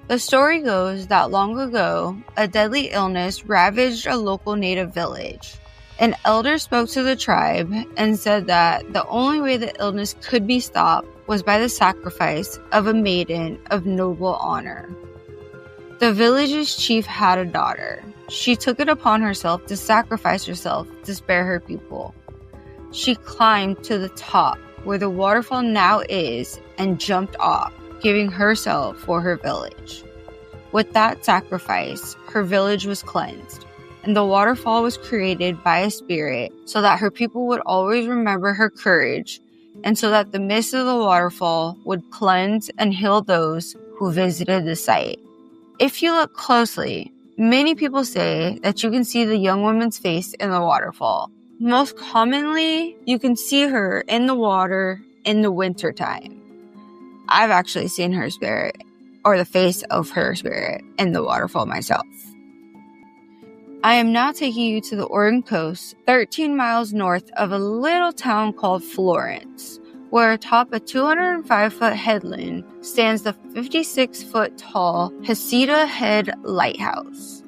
The story goes that long ago, a deadly illness ravaged a local Native village. An elder spoke to the tribe and said that the only way the illness could be stopped was by the sacrifice of a maiden of noble honor. The village's chief had a daughter. She took it upon herself to sacrifice herself to spare her people. She climbed to the top where the waterfall now is and jumped off, giving herself for her village. With that sacrifice, her village was cleansed, and the waterfall was created by a spirit so that her people would always remember her courage, and so that the mist of the waterfall would cleanse and heal those who visited the site. If you look closely, many people say that you can see the young woman's face in the waterfall. Most commonly, you can see her in the water in the wintertime. I've actually seen her spirit, or the face of her spirit, in the waterfall myself. I am now taking you to the Oregon coast, 13 miles north of a little town called Florence, where atop a 205-foot headland stands the 56-foot tall Heceta Head Lighthouse.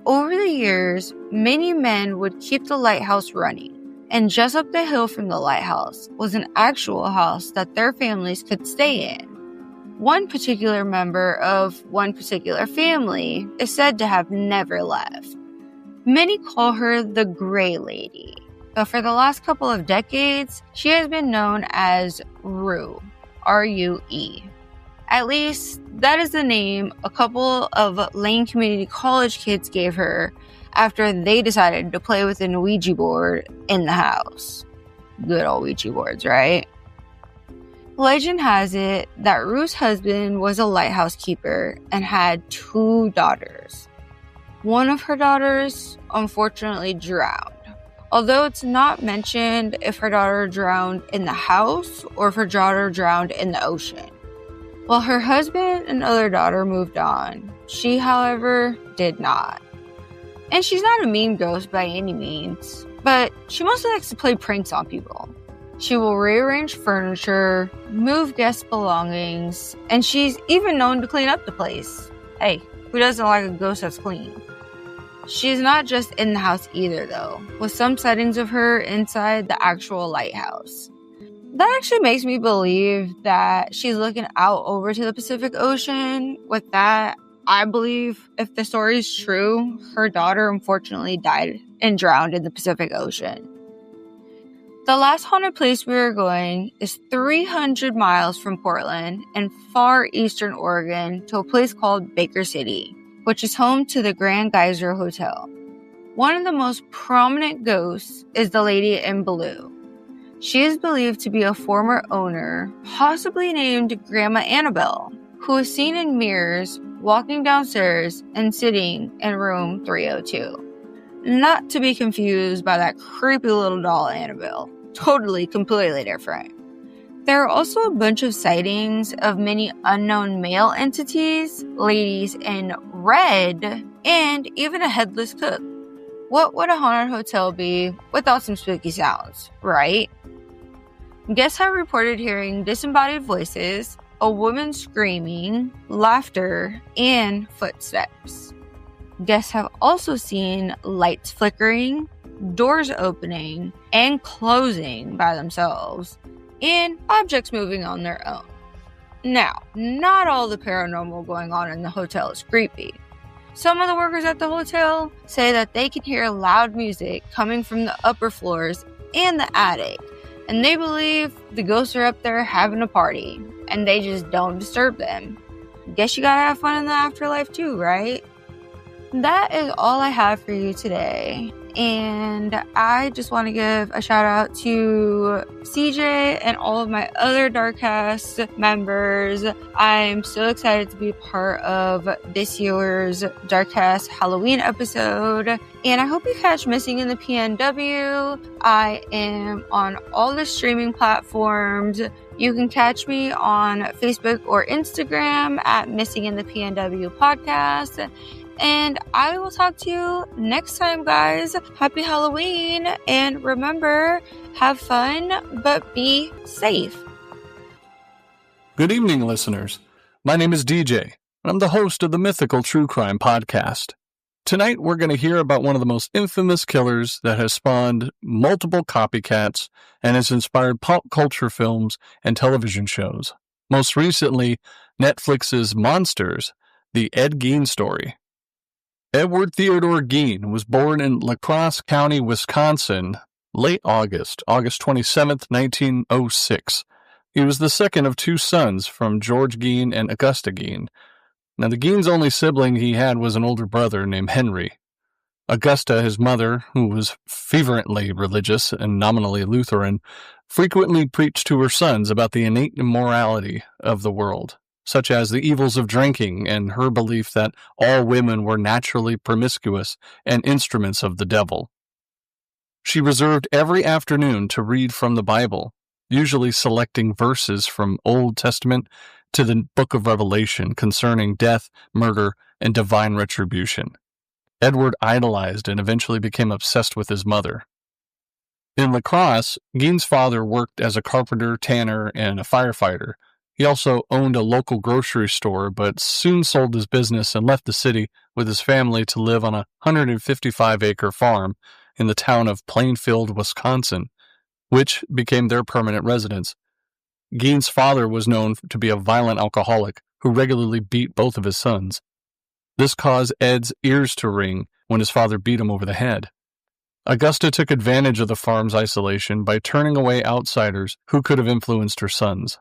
Over the years, many men would keep the lighthouse running, and just up the hill from the lighthouse was an actual house that their families could stay in. One particular member of one particular family is said to have never left. Many call her the Gray Lady, but for the last couple of decades, she has been known as Rue, R-U-E. At least, that is the name a couple of Lane Community College kids gave her after they decided to play with an Ouija board in the house. Good old Ouija boards, right? Legend has it that Rue's husband was a lighthouse keeper and had 2 daughters. One of her daughters unfortunately drowned, although it's not mentioned if her daughter drowned in the house or if her daughter drowned in the ocean. While her husband and other daughter moved on, she, however, did not. And she's not a mean ghost by any means, but she mostly likes to play pranks on people. She will rearrange furniture, move guest belongings, and she's even known to clean up the place. Hey, who doesn't like a ghost that's clean? She's not just in the house either, though, with some sightings of her inside the actual lighthouse. That actually makes me believe that she's looking out over to the Pacific Ocean. With that, I believe if the story is true, her daughter unfortunately died and drowned in the Pacific Ocean. The last haunted place we are going is 300 miles from Portland in far eastern Oregon to a place called Baker City, which is home to the Grand Geyser Hotel. One of the most prominent ghosts is the lady in blue. She is believed to be a former owner, possibly named Grandma Annabelle, who is seen in mirrors walking downstairs and sitting in room 302. Not to be confused by that creepy little doll Annabelle. Totally, completely different. There are also a bunch of sightings of many unknown male entities, ladies in red, and even a headless cook. What would a haunted hotel be without some spooky sounds, right? Guests have reported hearing disembodied voices, a woman screaming, laughter, and footsteps. Guests have also seen lights flickering, doors opening and closing by themselves, and objects moving on their own. Now, not all the paranormal going on in the hotel is creepy. Some of the workers at the hotel say that they can hear loud music coming from the upper floors and the attic, and they believe the ghosts are up there having a party, and they just don't disturb them. Guess you gotta have fun in the afterlife too, right? That is all I have for you today. And I just want to give a shout out to CJ and all of my other Darkcast members. I'm so excited to be a part of this year's Darkcast Halloween episode. And I hope you catch Missing in the PNW. I am on all the streaming platforms. You can catch me on Facebook or Instagram at Missing in the PNW Podcast. And I will talk to you next time, guys. Happy Halloween. And remember, have fun, but be safe. Good evening, listeners. My name is DJ, and I'm the host of the Mythical True Crime Podcast. Tonight, we're going to hear about one of the most infamous killers that has spawned multiple copycats and has inspired pop culture films and television shows. Most recently, Netflix's Monsters, the Ed Gein story. Edward Theodore Gein was born in La Crosse County, Wisconsin, late August 27th, 1906. He was the second of two sons from George Gein and Augusta Gein. Now, the Gein's only sibling he had was an older brother named Henry. Augusta, his mother, who was fervently religious and nominally Lutheran, frequently preached to her sons about the innate immorality of the world, such as the evils of drinking and her belief that all women were naturally promiscuous and instruments of the devil. She reserved every afternoon to read from the Bible, usually selecting verses from Old Testament to the Book of Revelation concerning death, murder, and divine retribution. Edward idolized and eventually became obsessed with his mother. In La Crosse, Gein's father worked as a carpenter, tanner, and a firefighter. He also owned a local grocery store, but soon sold his business and left the city with his family to live on a 155-acre farm in the town of Plainfield, Wisconsin, which became their permanent residence. Gein's father was known to be a violent alcoholic who regularly beat both of his sons. This caused Ed's ears to ring when his father beat him over the head. Augusta took advantage of the farm's isolation by turning away outsiders who could have influenced her sons.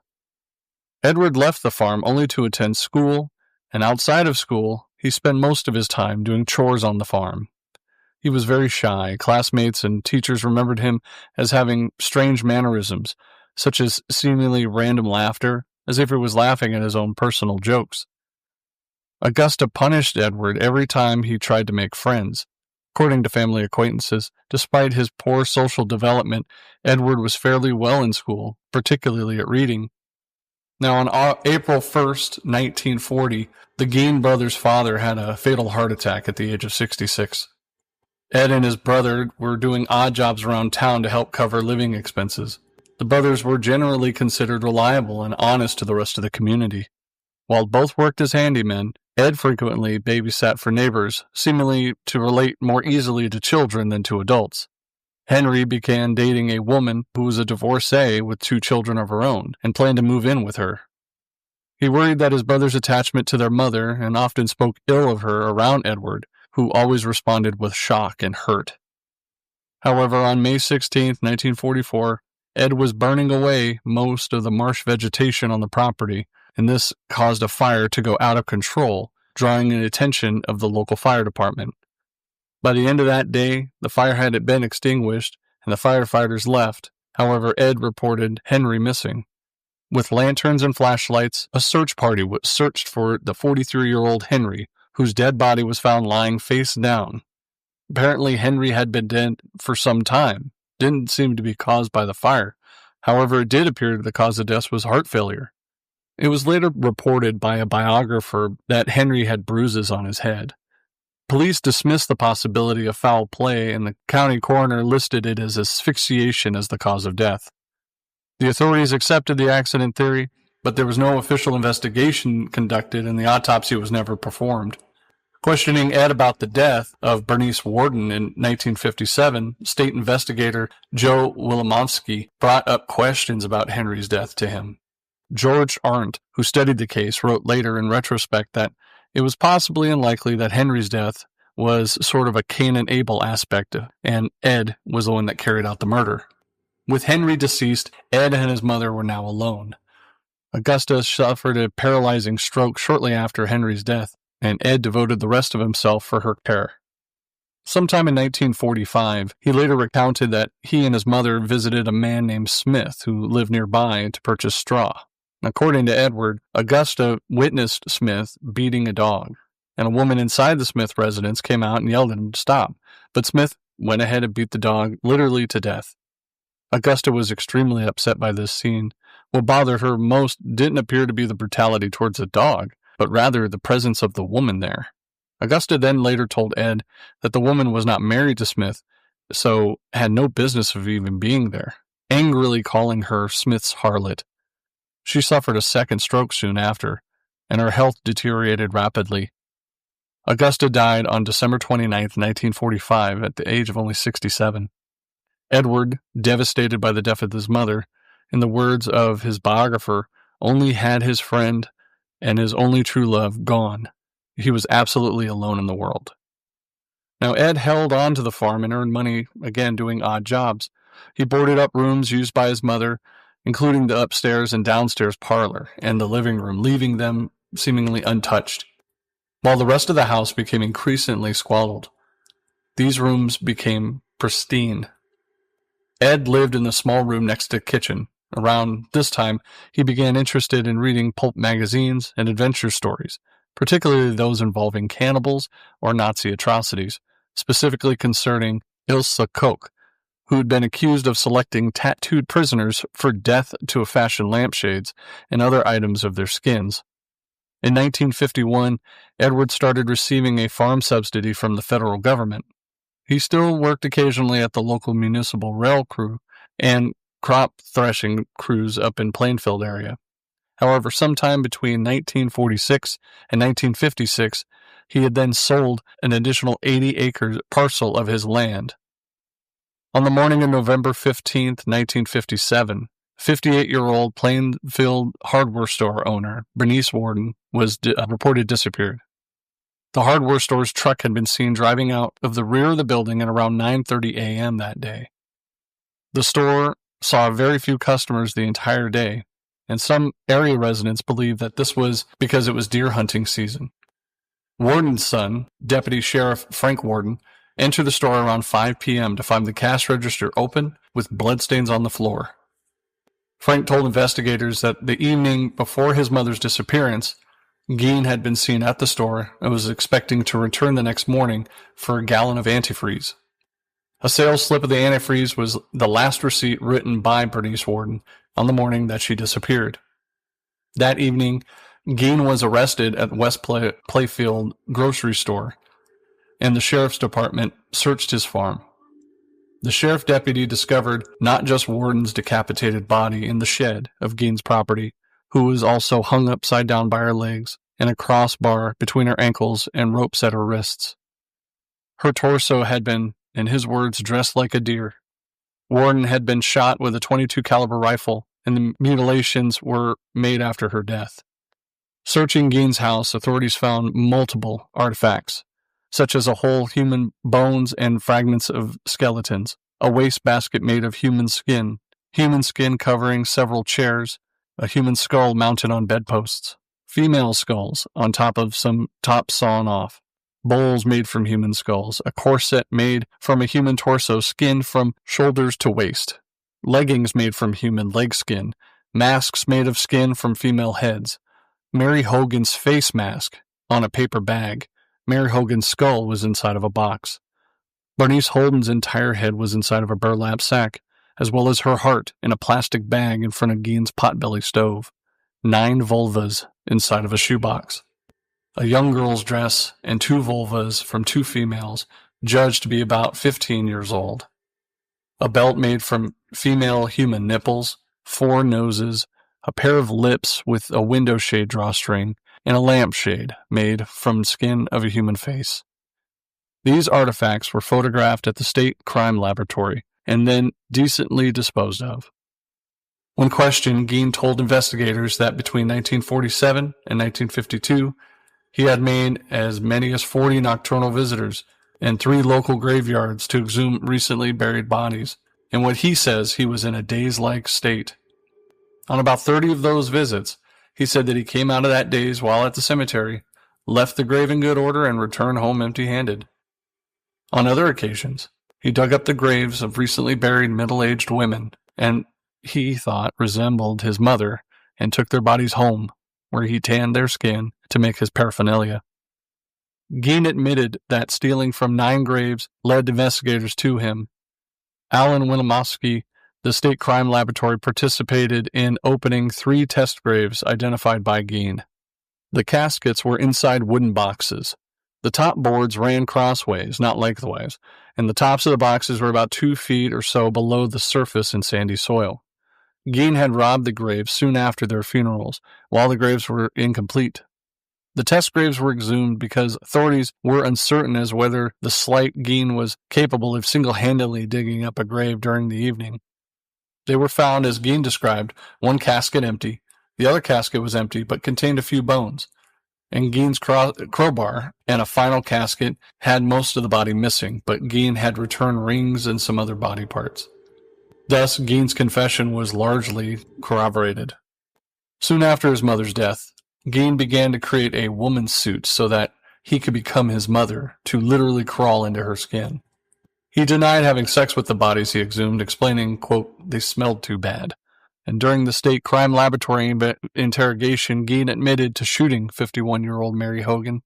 Edward left the farm only to attend school, and outside of school, he spent most of his time doing chores on the farm. He was very shy. Classmates and teachers remembered him as having strange mannerisms, such as seemingly random laughter, as if he was laughing at his own personal jokes. Augusta punished Edward every time he tried to make friends. According to family acquaintances, despite his poor social development, Edward was fairly well in school, particularly at reading. Now, on April 1st, 1940, the Gein brothers' father had a fatal heart attack at the age of 66. Ed and his brother were doing odd jobs around town to help cover living expenses. The brothers were generally considered reliable and honest to the rest of the community. While both worked as handymen, Ed frequently babysat for neighbors, seemingly to relate more easily to children than to adults. Henry began dating a woman who was a divorcee with 2 children of her own and planned to move in with her. He worried that his brother's attachment to their mother and often spoke ill of her around Edward, who always responded with shock and hurt. However, on May 16, 1944, Ed was burning away most of the marsh vegetation on the property, and this caused a fire to go out of control, drawing the attention of the local fire department. By the end of that day, the fire had been extinguished, and the firefighters left. However, Ed reported Henry missing. With lanterns and flashlights, a search party searched for the 43-year-old Henry, whose dead body was found lying face down. Apparently, Henry had been dead for some time. Didn't seem to be caused by the fire. However, it did appear the cause of death was heart failure. It was later reported by a biographer that Henry had bruises on his head. Police dismissed the possibility of foul play, and the county coroner listed it as asphyxiation as the cause of death. The authorities accepted the accident theory, but there was no official investigation conducted, and the autopsy was never performed. Questioning Ed about the death of Bernice Worden in 1957, state investigator Joe Wilimowski brought up questions about Henry's death to him. George Arndt, who studied the case, wrote later in retrospect that it was possibly unlikely that Henry's death was sort of a Cain and Abel aspect, and Ed was the one that carried out the murder. With Henry deceased, Ed and his mother were now alone. Augusta suffered a paralyzing stroke shortly after Henry's death, and Ed devoted the rest of himself for her care. Sometime in 1945, he later recounted that he and his mother visited a man named Smith who lived nearby to purchase straw. According to Edward, Augusta witnessed Smith beating a dog, and a woman inside the Smith residence came out and yelled at him to stop, but Smith went ahead and beat the dog literally to death. Augusta was extremely upset by this scene. What bothered her most didn't appear to be the brutality towards the dog, but rather the presence of the woman there. Augusta then later told Ed that the woman was not married to Smith, so had no business of even being there, angrily calling her Smith's harlot. She suffered a second stroke soon after, and her health deteriorated rapidly. Augusta died on December 29, 1945, at the age of only 67. Edward, devastated by the death of his mother, in the words of his biographer, only had his friend and his only true love gone. He was absolutely alone in the world. Now, Ed held on to the farm and earned money, again doing odd jobs. He boarded up rooms used by his mother, including the upstairs and downstairs parlor and the living room, leaving them seemingly untouched, while the rest of the house became increasingly squalid. These rooms became pristine. Ed lived in the small room next to the kitchen. Around this time, he began interested in reading pulp magazines and adventure stories, particularly those involving cannibals or Nazi atrocities, specifically concerning Ilse Koch, who had been accused of selecting tattooed prisoners for death to fashion lampshades and other items of their skins. In 1951, Edward started receiving a farm subsidy from the federal government. He still worked occasionally at the local municipal rail crew and crop threshing crews up in Plainfield area. However, sometime between 1946 and 1956, he had then sold an additional 80-acre parcel of his land. On the morning of November 15, 1957, 58-year-old Plainfield hardware store owner Bernice Worden was reported disappeared. The hardware store's truck had been seen driving out of the rear of the building at around 9:30 a.m. that day. The store saw very few customers the entire day, and some area residents believe that this was because it was deer hunting season. Worden's son, Deputy Sheriff Frank Worden, entered the store around 5 p.m. to find the cash register open with bloodstains on the floor. Frank told investigators that the evening before his mother's disappearance, Geen had been seen at the store and was expecting to return the next morning for a gallon of antifreeze. A sales slip of the antifreeze was the last receipt written by Bernice Worden on the morning that she disappeared. That evening, Geen was arrested at West Playfield grocery store, and the sheriff's department searched his farm. The sheriff deputy discovered not just Worden's decapitated body in the shed of Geen's property, who was also hung upside down by her legs and a crossbar between her ankles and ropes at her wrists. Her torso had been, in his words, dressed like a deer. Worden had been shot with a .22 caliber rifle, and the mutilations were made after her death. Searching Geen's house, authorities found multiple artifacts, such as a whole human bones and fragments of skeletons, a wastebasket made of human skin covering several chairs, a human skull mounted on bedposts, female skulls on top of some tops sawn off, bowls made from human skulls, a corset made from a human torso skinned from shoulders to waist, leggings made from human leg skin, masks made of skin from female heads, Mary Hogan's face mask on a paper bag. Mary Hogan's skull was inside of a box. Bernice Holden's entire head was inside of a burlap sack, as well as her heart in a plastic bag in front of Gein's potbelly stove. 9 vulvas inside of a shoebox. A young girl's dress and 2 vulvas from 2 females, judged to be about 15 years old. A belt made from female human nipples, 4 noses, a pair of lips with a window shade drawstring, and a lampshade made from skin of a human face. These artifacts were photographed at the State Crime Laboratory and then decently disposed of. When questioned, Gein told investigators that between 1947 and 1952, he had made as many as 40 nocturnal visitors and 3 local graveyards to exhume recently buried bodies, and what he says he was in a daze-like state. On about 30 of those visits, he said that he came out of that daze while at the cemetery, left the grave in good order, and returned home empty-handed. On other occasions, he dug up the graves of recently buried middle-aged women, and he thought resembled his mother, and took their bodies home, where he tanned their skin to make his paraphernalia. Gein admitted that stealing from 9 graves led investigators to him. Alan Wilimowski, the State Crime Laboratory, participated in opening 3 test graves identified by Gein. The caskets were inside wooden boxes. The top boards ran crossways, not lengthways, and the tops of the boxes were about 2 feet or so below the surface in sandy soil. Gein had robbed the graves soon after their funerals, while the graves were incomplete. The test graves were exhumed because authorities were uncertain as whether the slight Gein was capable of single-handedly digging up a grave during the evening. They were found, as Gein described, 1 casket empty. The other casket was empty, but contained a few bones. And Gein's crowbar and a final casket had most of the body missing, but Gein had returned rings and some other body parts. Thus, Gein's confession was largely corroborated. Soon after his mother's death, Gein began to create a woman's suit so that he could become his mother, to literally crawl into her skin. He denied having sex with the bodies he exhumed, explaining, quote, "They smelled too bad." And during the State Crime Laboratory interrogation, Gein admitted to shooting 51-year-old Mary Hogan,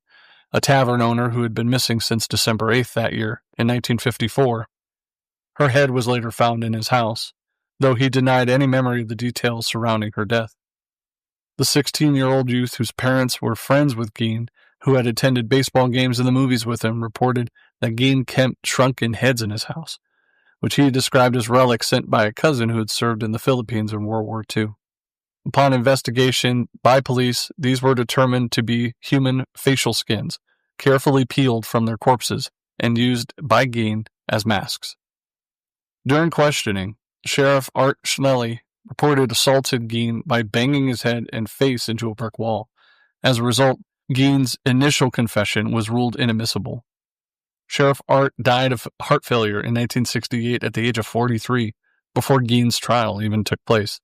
a tavern owner who had been missing since December 8th that year, in 1954. Her head was later found in his house, though he denied any memory of the details surrounding her death. The 16-year-old youth whose parents were friends with Gein, who had attended baseball games and the movies with him, reported that Gein kept shrunken heads in his house, which he described as relics sent by a cousin who had served in the Philippines in World War II. Upon investigation by police, these were determined to be human facial skins, carefully peeled from their corpses and used by Gein as masks. During questioning, Sheriff Art Schnelly reported assaulted Gein by banging his head and face into a brick wall. As a result, Gein's initial confession was ruled inadmissible. Sheriff Art died of heart failure in 1968 at the age of 43, before Gein's trial even took place.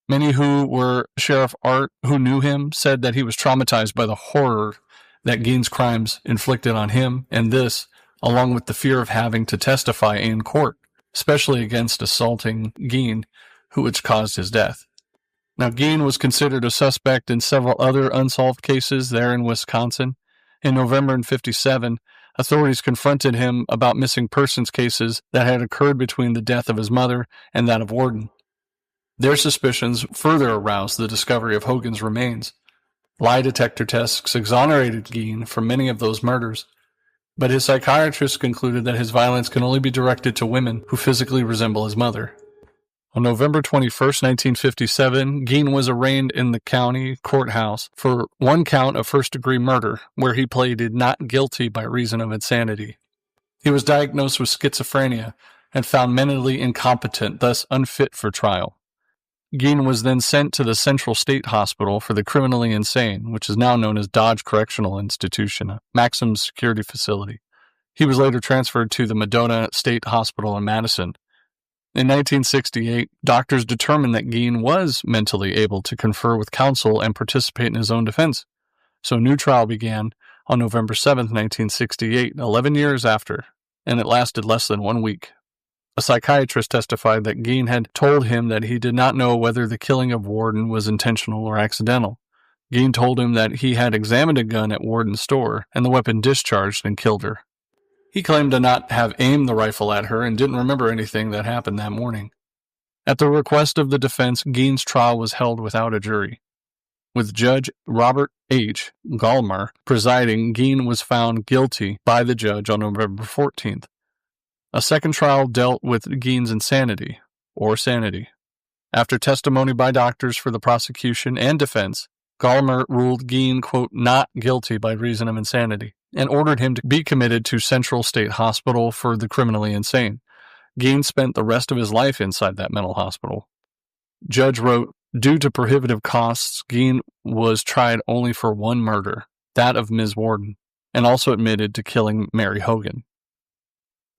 Many who were Sheriff Art who knew him said that he was traumatized by the horror that Gein's crimes inflicted on him, and this, along with the fear of having to testify in court, especially against assaulting Gein, which caused his death. Now, Gein was considered a suspect in several other unsolved cases there in Wisconsin. In November of 1957, authorities confronted him about missing persons cases that had occurred between the death of his mother and that of Warden. Their suspicions further aroused the discovery of Hogan's remains. Lie detector tests exonerated Gein from many of those murders, but his psychiatrist concluded that his violence can only be directed to women who physically resemble his mother. On November 21st, 1957, Gein was arraigned in the county courthouse for 1 count of first-degree murder, where he pleaded not guilty by reason of insanity. He was diagnosed with schizophrenia and found mentally incompetent, thus unfit for trial. Gein was then sent to the Central State Hospital for the Criminally Insane, which is now known as Dodge Correctional Institution, a maximum security facility. He was later transferred to the Medona State Hospital in Madison. In 1968, doctors determined that Gein was mentally able to confer with counsel and participate in his own defense. So a new trial began on November 7, 1968, 11 years after, and it lasted less than 1 week. A psychiatrist testified that Gein had told him that he did not know whether the killing of Warden was intentional or accidental. Gein told him that he had examined a gun at Warden's store, and the weapon discharged and killed her. He claimed to not have aimed the rifle at her and didn't remember anything that happened that morning. At the request of the defense, Gein's trial was held without a jury. With Judge Robert H. Gallmer presiding, Gein was found guilty by the judge on November 14th. A second trial dealt with Gein's insanity, or sanity. After testimony by doctors for the prosecution and defense, Gallmer ruled Gein, quote, not guilty by reason of insanity, and ordered him to be committed to Central State Hospital for the criminally insane. Gein spent the rest of his life inside that mental hospital. Judge wrote, due to prohibitive costs, Gein was tried only for one murder, that of Ms. Warden, and also admitted to killing Mary Hogan.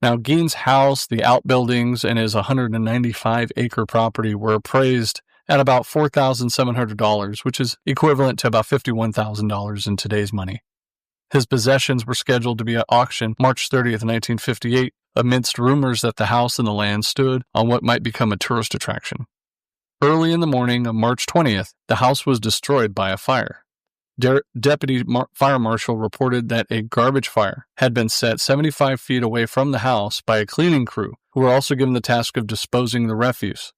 Now, Gein's house, the outbuildings, and his 195-acre property were appraised at about $4,700, which is equivalent to about $51,000 in today's money. His possessions were scheduled to be at auction March 30th, 1958, amidst rumors that the house and the land stood on what might become a tourist attraction. Early in the morning of March 20th, the house was destroyed by a fire. Deputy Fire Marshal reported that a garbage fire had been set 75 feet away from the house by a cleaning crew, who were also given the task of disposing the refuse.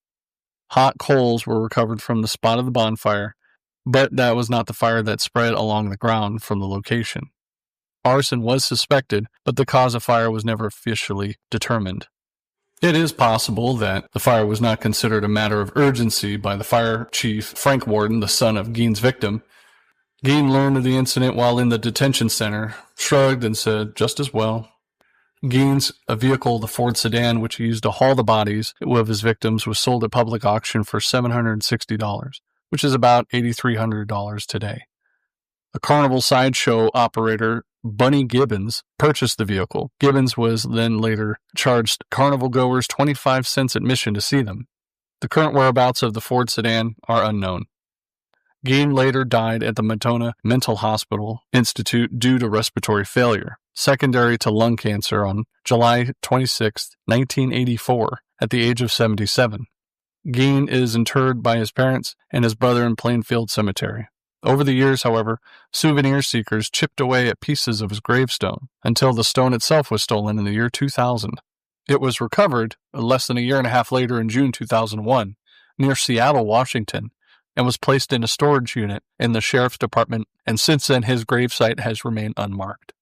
Hot coals were recovered from the spot of the bonfire, but that was not the fire that spread along the ground from the location. Arson was suspected, but the cause of fire was never officially determined. It is possible that the fire was not considered a matter of urgency by the fire chief, Frank Warden, the son of Gein's victim. Gein learned of the incident while in the detention center, shrugged and said, just as well. Gein's vehicle, the Ford sedan, which he used to haul the bodies of his victims, was sold at public auction for $760, which is about $8,300 today. A carnival sideshow operator, Bunny Gibbons, purchased the vehicle. Gibbons was then later charged carnival goers 25 cents admission to see them. The current whereabouts of the Ford sedan are unknown. Gein later died at the Matona Mental Hospital Institute due to respiratory failure, secondary to lung cancer, on July 26, 1984, at the age of 77. Gein is interred by his parents and his brother in Plainfield Cemetery. Over the years, however, souvenir seekers chipped away at pieces of his gravestone until the stone itself was stolen in the year 2000. It was recovered less than a year and a half later in June 2001 near Seattle, Washington, and was placed in a storage unit in the Sheriff's Department, and since then his gravesite has remained unmarked.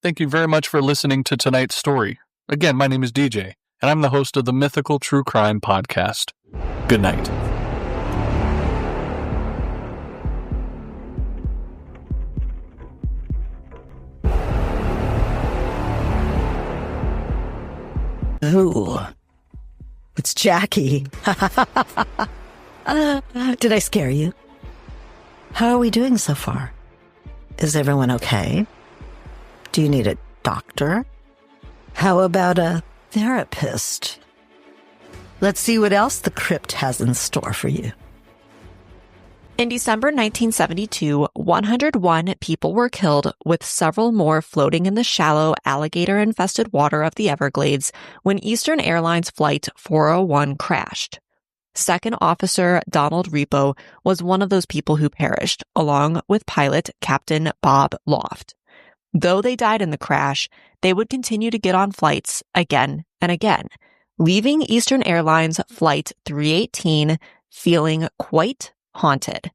Thank you very much for listening to tonight's story. Again, my name is DJ, and I'm the host of the Mythical True Crime Podcast. Good night. Ooh, it's Jackie. Did I scare you? How are we doing so far? Is everyone okay? Do you need a doctor? How about a therapist? Let's see what else the crypt has in store for you. In December 1972, 101 people were killed, with several more floating in the shallow, alligator-infested water of the Everglades when Eastern Airlines Flight 401 crashed. Second Officer Donald Repo was one of those people who perished, along with pilot Captain Bob Loft. Though they died in the crash, they would continue to get on flights again and again, leaving Eastern Airlines Flight 318 feeling quite haunted.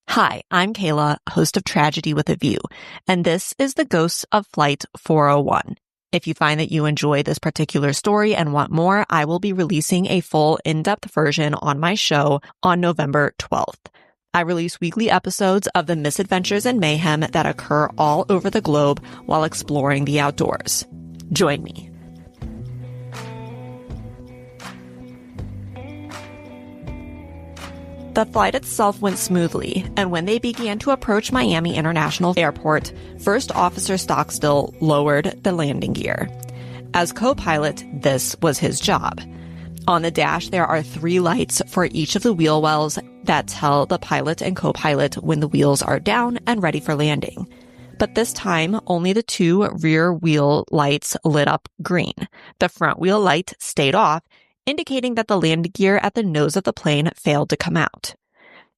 Hi, I'm Kayla, host of Tragedy with a View, and this is the Ghosts of Flight 401. If you find that you enjoy this particular story and want more, I will be releasing a full in-depth version on my show on November 12th. I release weekly episodes of the misadventures and mayhem that occur all over the globe while exploring the outdoors. Join me. The flight itself went smoothly, and when they began to approach Miami International Airport, First Officer Stockstill lowered the landing gear. As co-pilot, this was his job. On the dash, there are 3 lights for each of the wheel wells that tell the pilot and co-pilot when the wheels are down and ready for landing. But this time, only the 2 rear wheel lights lit up green. The front wheel light stayed off, indicating that the landing gear at the nose of the plane failed to come out.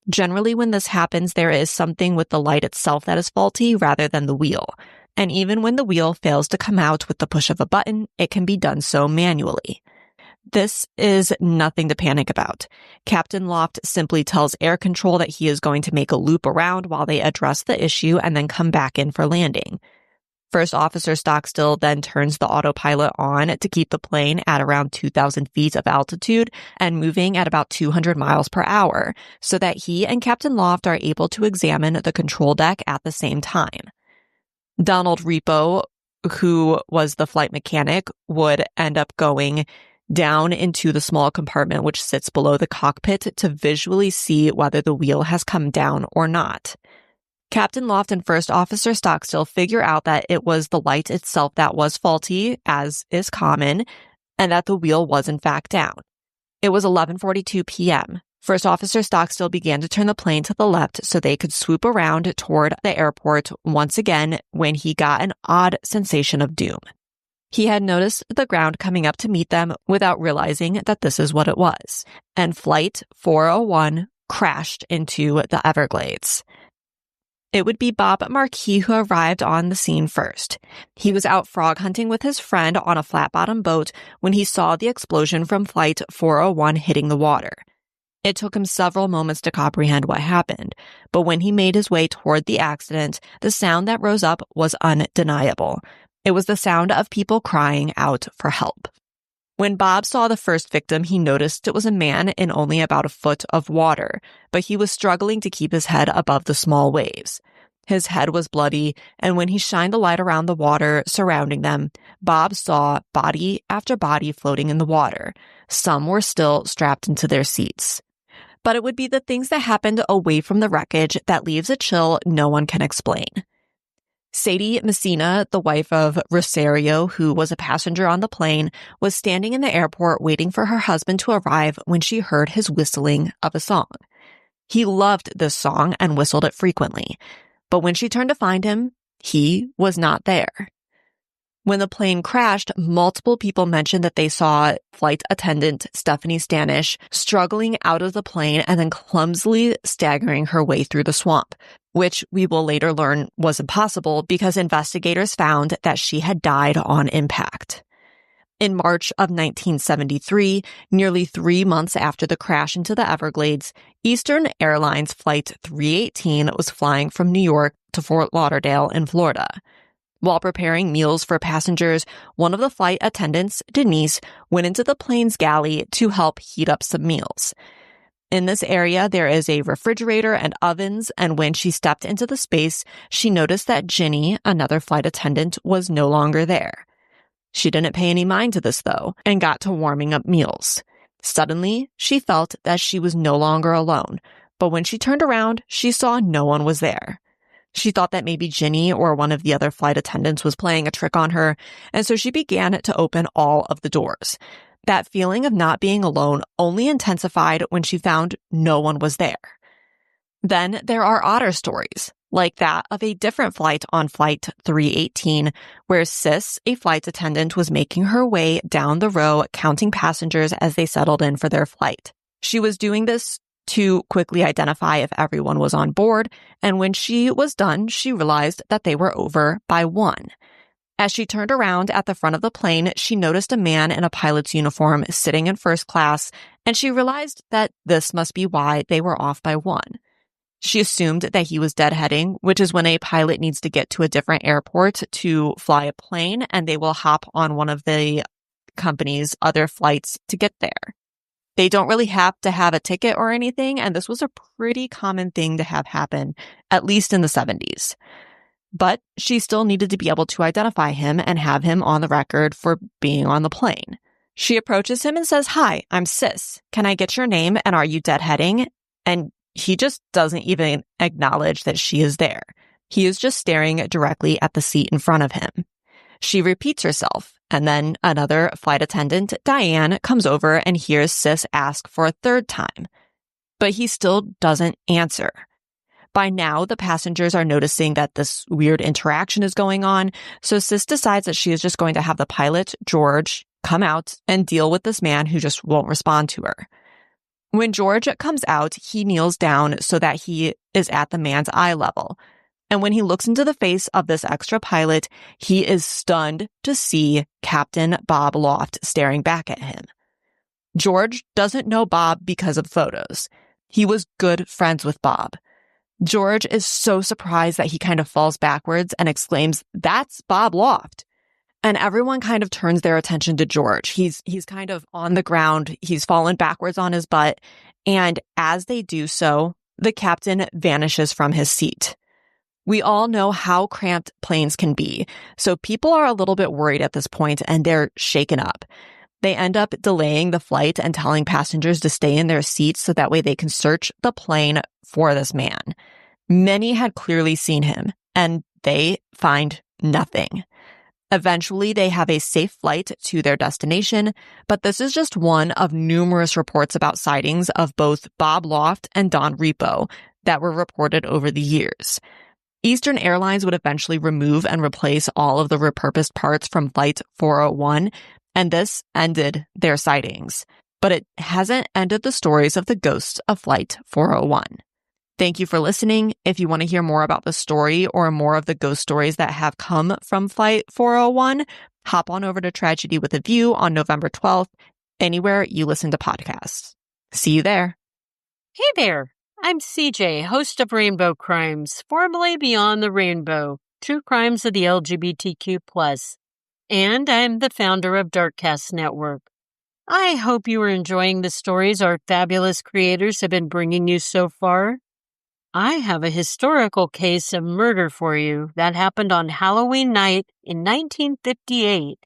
Generally, when this happens, there is something with the light itself that is faulty rather than the wheel. And even when the wheel fails to come out with the push of a button, it can be done so manually. This is nothing to panic about. Captain Loft simply tells air control that he is going to make a loop around while they address the issue and then come back in for landing. First Officer Stockstill then turns the autopilot on to keep the plane at around 2,000 feet of altitude and moving at about 200 miles per hour so that he and Captain Loft are able to examine the control deck at the same time. Donald Repo, who was the flight mechanic, would end up going down into the small compartment which sits below the cockpit to visually see whether the wheel has come down or not. Captain Loft and First Officer Stockstill figure out that it was the light itself that was faulty, as is common, and that the wheel was in fact down. It was 11:42 p.m. First Officer Stockstill began to turn the plane to the left so they could swoop around toward the airport once again when he got an odd sensation of doom. He had noticed the ground coming up to meet them without realizing that this is what it was, and Flight 401 crashed into the Everglades. It would be Bob Marquis who arrived on the scene first. He was out frog hunting with his friend on a flat-bottom boat when he saw the explosion from Flight 401 hitting the water. It took him several moments to comprehend what happened, but when he made his way toward the accident, the sound that rose up was undeniable. It was the sound of people crying out for help. When Bob saw the first victim, he noticed it was a man in only about a foot of water, but he was struggling to keep his head above the small waves. His head was bloody, and when he shined the light around the water surrounding them, Bob saw body after body floating in the water. Some were still strapped into their seats. But it would be the things that happened away from the wreckage that leaves a chill no one can explain. Sadie Messina, the wife of Rosario, who was a passenger on the plane, was standing in the airport waiting for her husband to arrive when she heard his whistling of a song. He loved this song and whistled it frequently, but when she turned to find him, he was not there. When the plane crashed, multiple people mentioned that they saw flight attendant Stephanie Stanish struggling out of the plane and then clumsily staggering her way through the swamp, which we will later learn was impossible because investigators found that she had died on impact. In March of 1973, nearly 3 months after the crash into the Everglades, Eastern Airlines Flight 318 was flying from New York to Fort Lauderdale in Florida. While preparing meals for passengers, one of the flight attendants, Denise, went into the plane's galley to help heat up some meals. In this area, there is a refrigerator and ovens, and when she stepped into the space, she noticed that Ginny, another flight attendant, was no longer there. She didn't pay any mind to this, though, and got to warming up meals. Suddenly, she felt that she was no longer alone, but when she turned around, she saw no one was there. She thought that maybe Ginny or one of the other flight attendants was playing a trick on her, and so she began to open all of the doors. That feeling of not being alone only intensified when she found no one was there. Then there are odder stories, like that of a different flight on Flight 318, where Sis, a flight attendant, was making her way down the row counting passengers as they settled in for their flight. She was doing this to quickly identify if everyone was on board, and when she was done, she realized that they were over by one. As she turned around at the front of the plane, she noticed a man in a pilot's uniform sitting in first class, and she realized that this must be why they were off by one. She assumed that he was deadheading, which is when a pilot needs to get to a different airport to fly a plane, and they will hop on one of the company's other flights to get there. They don't really have to have a ticket or anything, and this was a pretty common thing to have happen, at least in the 70s. But she still needed to be able to identify him and have him on the record for being on the plane. She approaches him and says, "Hi, I'm Sis. Can I get your name, and are you deadheading?" And he just doesn't even acknowledge that she is there. He is just staring directly at the seat in front of him. She repeats herself, and then another flight attendant, Diane, comes over and hears Sis ask for a third time. But he still doesn't answer. By now, the passengers are noticing that this weird interaction is going on, so Sis decides that she is just going to have the pilot, George, come out and deal with this man who just won't respond to her. When George comes out, he kneels down so that he is at the man's eye level. And when he looks into the face of this extra pilot, he is stunned to see Captain Bob Loft staring back at him. George doesn't know Bob because of photos. He was good friends with Bob. George is so surprised that he kind of falls backwards and exclaims, "That's Bob Loft." And everyone kind of turns their attention to George. He's kind of on the ground. He's fallen backwards on his butt. And as they do so, the captain vanishes from his seat. We all know how cramped planes can be, so people are a little bit worried at this point and they're shaken up. They end up delaying the flight and telling passengers to stay in their seats so that way they can search the plane for this man. Many had clearly seen him, and they find nothing. Eventually, they have a safe flight to their destination, but this is just one of numerous reports about sightings of both Bob Loft and Don Repo that were reported over the years. Eastern Airlines would eventually remove and replace all of the repurposed parts from Flight 401, and this ended their sightings. But it hasn't ended the stories of the ghosts of Flight 401. Thank you for listening. If you want to hear more about the story or more of the ghost stories that have come from Flight 401, hop on over to Tragedy with a View on November 12th, anywhere you listen to podcasts. See you there. Hey there. I'm CJ, host of Rainbow Crimes, formerly Beyond the Rainbow, True Crimes of the LGBTQ+, and I'm the founder of Darkcast Network. I hope you are enjoying the stories our fabulous creators have been bringing you so far. I have a historical case of murder for you that happened on Halloween night in 1958.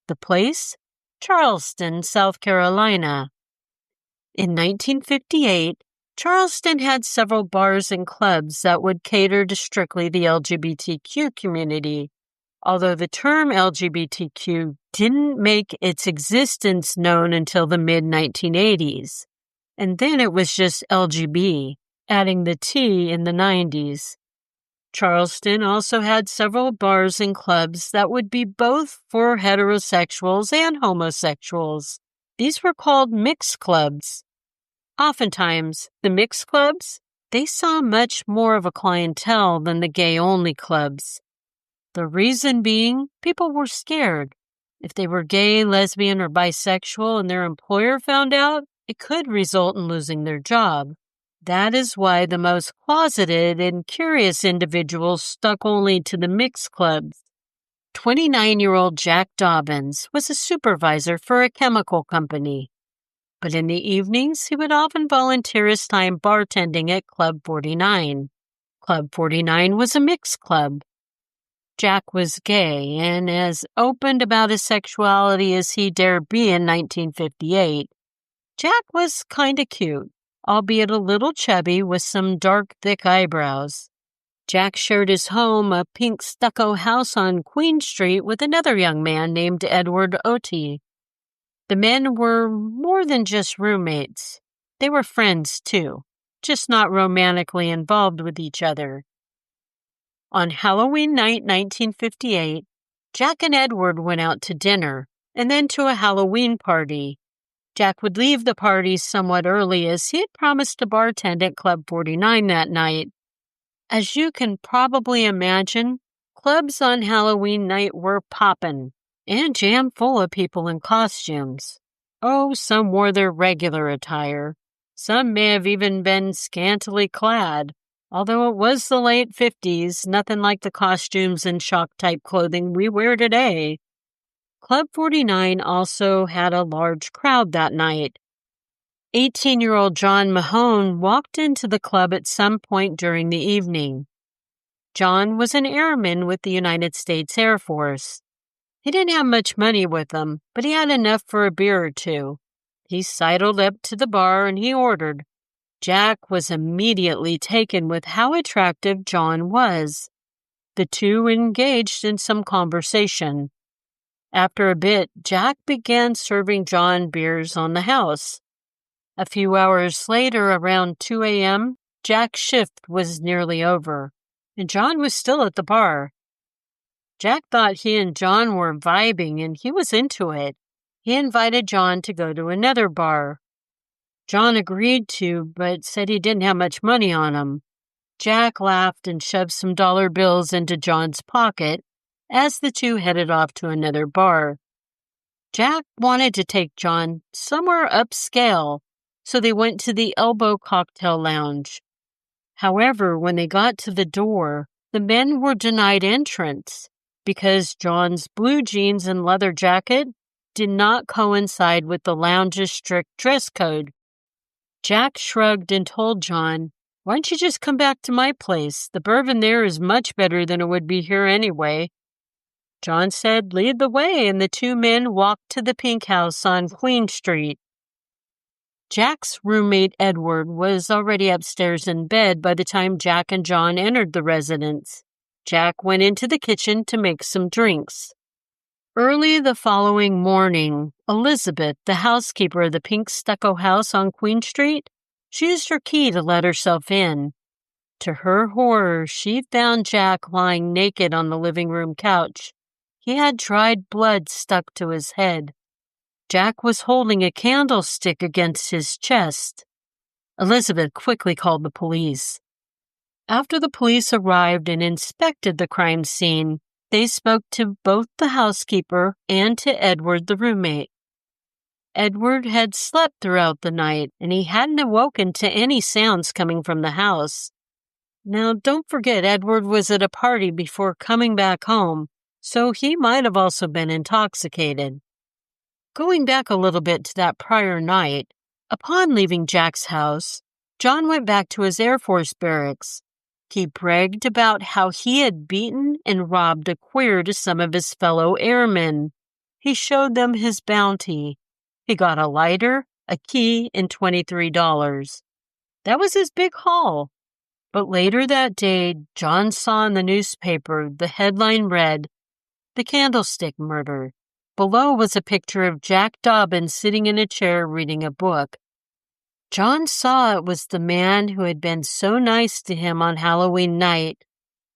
The place? Charleston, South Carolina. In 1958, Charleston had several bars and clubs that would cater to strictly the LGBTQ community, although the term LGBTQ didn't make its existence known until the mid-1980s. And then it was just LGB, adding the T in the 90s. Charleston also had several bars and clubs that would be both for heterosexuals and homosexuals. These were called mixed clubs. Oftentimes, the mixed clubs, they saw much more of a clientele than the gay-only clubs. The reason being, people were scared. If they were gay, lesbian, or bisexual and their employer found out, it could result in losing their job. That is why the most closeted and curious individuals stuck only to the mixed clubs. 29-year-old Jack Dobbins was a supervisor for a chemical company. But in the evenings, he would often volunteer his time bartending at Club 49. Club 49 was a mixed club. Jack was gay and as open about his sexuality as he dared be in 1958. Jack was kinda cute, albeit a little chubby with some dark, thick eyebrows. Jack shared his home, a pink stucco house on Queen Street, with another young man named Edward Otey. The men were more than just roommates. They were friends, too, just not romantically involved with each other. On Halloween night 1958, Jack and Edward went out to dinner and then to a Halloween party. Jack would leave the party somewhat early as he had promised to bartend at Club 49 that night. As you can probably imagine, clubs on Halloween night were poppin' and jam full of people in costumes. Oh, some wore their regular attire. Some may have even been scantily clad. Although it was the late 50s, nothing like the costumes and shock-type clothing we wear today. Club 49 also had a large crowd that night. 18-year-old John Mahone walked into the club at some point during the evening. John was an airman with the United States Air Force. He didn't have much money with him, but he had enough for a beer or two. He sidled up to the bar and he ordered. Jack was immediately taken with how attractive John was. The two engaged in some conversation. After a bit, Jack began serving John beers on the house. A few hours later, around 2 a.m., Jack's shift was nearly over, and John was still at the bar. Jack thought he and John were vibing, and he was into it. He invited John to go to another bar. John agreed to, but said he didn't have much money on him. Jack laughed and shoved some dollar bills into John's pocket as the two headed off to another bar. Jack wanted to take John somewhere upscale, so they went to the Elbow Cocktail Lounge. However, when they got to the door, the men were denied entrance because John's blue jeans and leather jacket did not coincide with the lounge's strict dress code. Jack shrugged and told John, "Why don't you just come back to my place? The bourbon there is much better than it would be here anyway." John said, "Lead the way," and the two men walked to the Pink House on Queen Street. Jack's roommate, Edward, was already upstairs in bed by the time Jack and John entered the residence. Jack went into the kitchen to make some drinks. Early the following morning, Elizabeth, the housekeeper of the pink stucco house on Queen Street, she used her key to let herself in. To her horror, she found Jack lying naked on the living room couch. He had dried blood stuck to his head. Jack was holding a candlestick against his chest. Elizabeth quickly called the police. After the police arrived and inspected the crime scene, they spoke to both the housekeeper and to Edward, the roommate. Edward had slept throughout the night, and he hadn't awoken to any sounds coming from the house. Now, don't forget, Edward was at a party before coming back home, so he might have also been intoxicated. Going back a little bit to that prior night, upon leaving Jack's house, John went back to his Air Force barracks. He bragged about how he had beaten and robbed a queer to some of his fellow airmen. He showed them his bounty. He got a lighter, a key, and $23. That was his big haul. But later that day, John saw in the newspaper the headline read, "The Candlestick Murder." Below was a picture of Jack Dobbins sitting in a chair reading a book. John saw it was the man who had been so nice to him on Halloween night,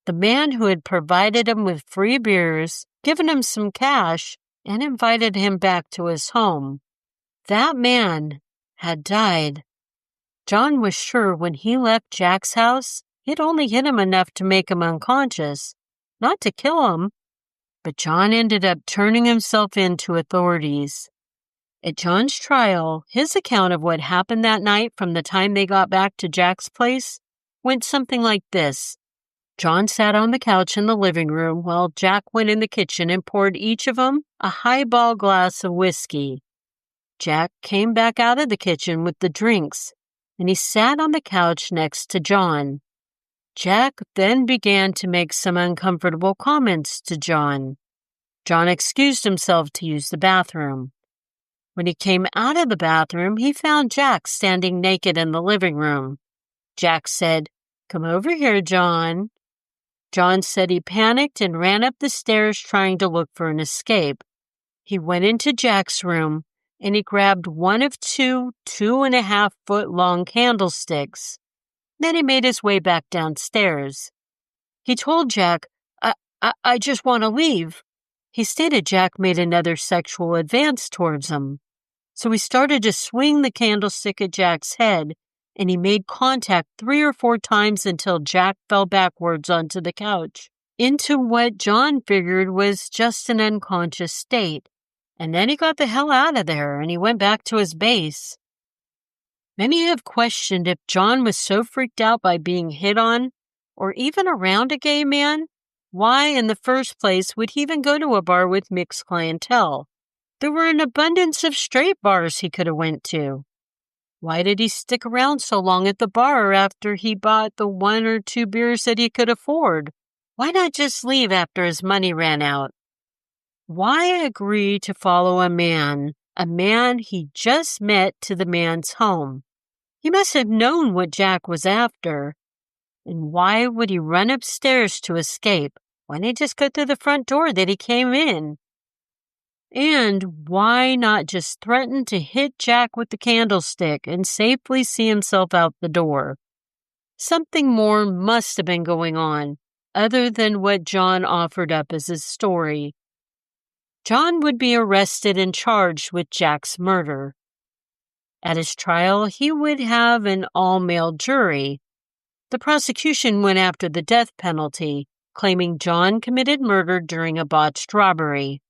the man who had provided him with free beers, given him some cash, and invited him back to his home. That man had died. John was sure when he left Jack's house, he'd only hit him enough to make him unconscious, not to kill him. But John ended up turning himself in to authorities. At John's trial, his account of what happened that night from the time they got back to Jack's place went something like this. John sat on the couch in the living room while Jack went in the kitchen and poured each of them a highball glass of whiskey. Jack came back out of the kitchen with the drinks, and he sat on the couch next to John. Jack then began to make some uncomfortable comments to John. John excused himself to use the bathroom. When he came out of the bathroom, he found Jack standing naked in the living room. Jack said, "Come over here, John." John said he panicked and ran up the stairs trying to look for an escape. He went into Jack's room, and he grabbed one of two 2.5-foot long candlesticks. Then he made his way back downstairs. He told Jack, I just want to leave. He stated Jack made another sexual advance towards him. So he started to swing the candlestick at Jack's head, and he made contact 3 or 4 times until Jack fell backwards onto the couch, into what John figured was just an unconscious state. And then he got the hell out of there, and he went back to his base. Many have questioned if John was so freaked out by being hit on, or even around a gay man, why in the first place would he even go to a bar with mixed clientele? There were an abundance of straight bars he could have went to. Why did he stick around so long at the bar after he bought the 1 or 2 beers that he could afford? Why not just leave after his money ran out? Why agree to follow a man he just met, to the man's home? He must have known what Jack was after. And why would he run upstairs to escape? Why didn't he just go through the front door that he came in? And why not just threaten to hit Jack with the candlestick and safely see himself out the door? Something more must have been going on, other than what John offered up as his story. John would be arrested and charged with Jack's murder. At his trial, he would have an all-male jury. The prosecution went after the death penalty, claiming John committed murder during a botched robbery.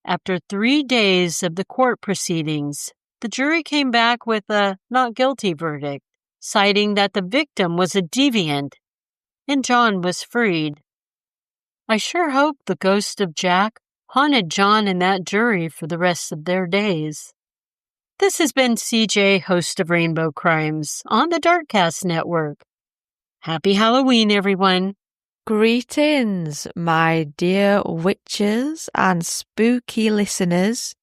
After 3 days of the court proceedings, the jury came back with a not guilty verdict, citing that the victim was a deviant, and John was freed. I sure hope the ghost of Jack haunted John and that jury for the rest of their days. This has been CJ, host of Rainbow Crimes on the Darkcast Network. Happy Halloween, everyone. Greetings, my dear witches and spooky listeners.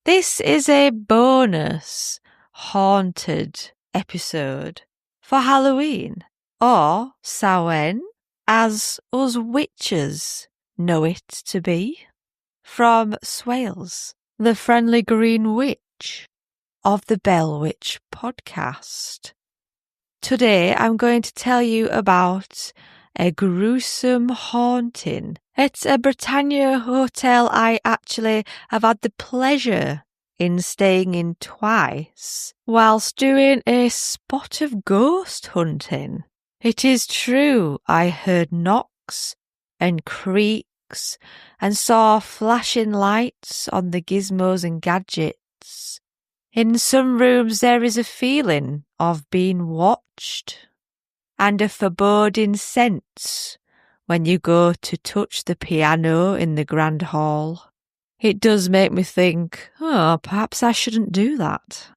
This is a bonus haunted episode for Halloween, or Samhain, as us witches know it to be, from Swales, the friendly green witch of the Bell Witch podcast. Today I'm going to tell you about a gruesome haunting at a Britannia hotel I actually have had the pleasure in staying in twice whilst doing a spot of ghost hunting. It is true, I heard knocks and creaks and saw flashing lights on the gizmos and gadgets. In some rooms there is a feeling of being watched and a foreboding sense when you go to touch the piano in the grand hall. It does make me think, perhaps I shouldn't do that.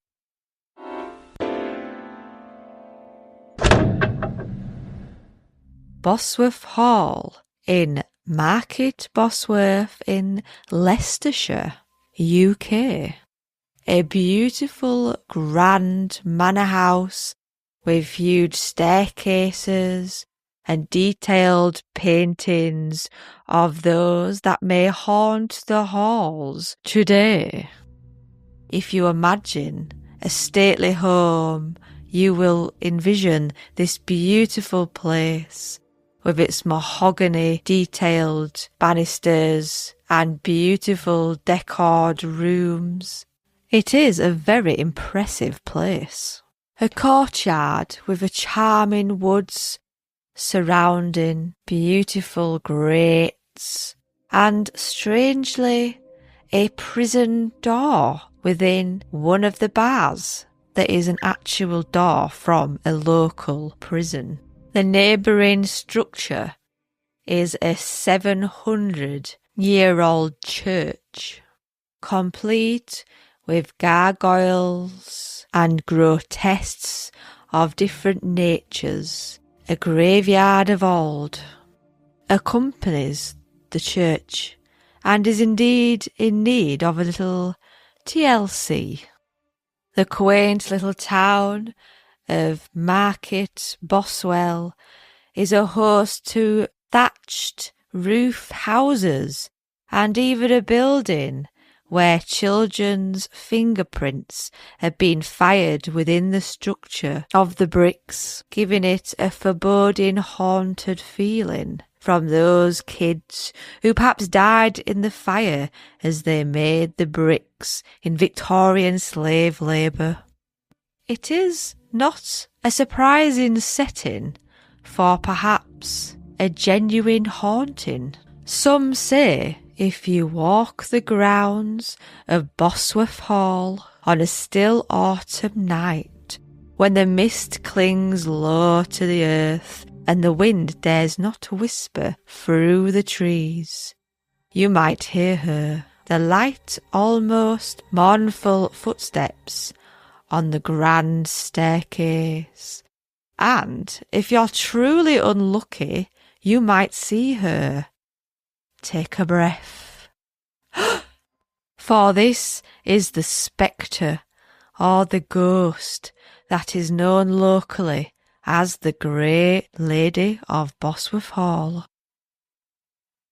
Bosworth Hall in Market Bosworth in Leicestershire, UK. A beautiful, grand manor house with huge staircases and detailed paintings of those that may haunt the halls today. If you imagine a stately home, you will envision this beautiful place with its mahogany detailed banisters and beautiful decored rooms. It is a very impressive place. A courtyard with a charming woods surrounding beautiful grates and, strangely, a prison door within one of the bars that is an actual door from a local prison. The neighbouring structure is a 700-year-old church, complete with gargoyles and grotesques of different natures. A graveyard of old accompanies the church and is indeed in need of a little TLC. The quaint little town of Market Boswell is a host to thatched roof houses and even a building where children's fingerprints have been fired within the structure of the bricks, giving it a foreboding, haunted feeling from those kids who perhaps died in the fire as they made the bricks in Victorian slave labour. It is not a surprising setting for perhaps a genuine haunting. Some say if you walk the grounds of Bosworth Hall on a still autumn night, when the mist clings low to the earth and the wind dares not whisper through the trees, you might hear her, the light, almost mournful footsteps on the grand staircase. And if you're truly unlucky, you might see her. Take a breath. For this is the spectre or the ghost that is known locally as the Great Lady of Bosworth Hall.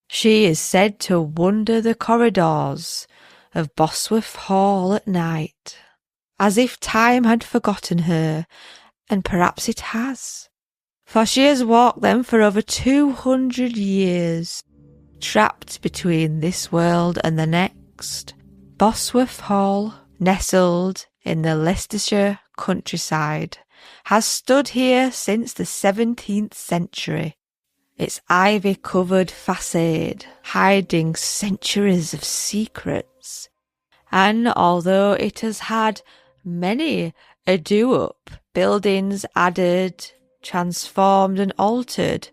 She is said to wander the corridors of Bosworth Hall at night, as if time had forgotten her, and perhaps it has, for she has walked them for over 200 years, trapped between this world and the next. Bosworth Hall, nestled in the Leicestershire countryside, has stood here since the 17th century. its ivy-covered facade hiding centuries of secrets. And although it has had many a do-up, buildings added, transformed and altered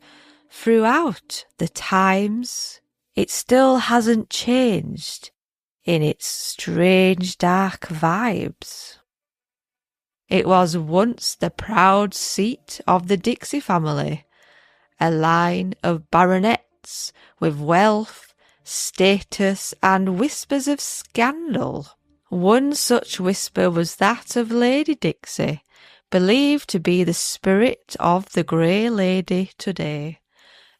throughout the times, it still hasn't changed in its strange dark vibes. It was once the proud seat of the Dixie family, a line of baronets with wealth, status and whispers of scandal. One such whisper was that of Lady Dixie, believed to be the spirit of the Grey Lady today.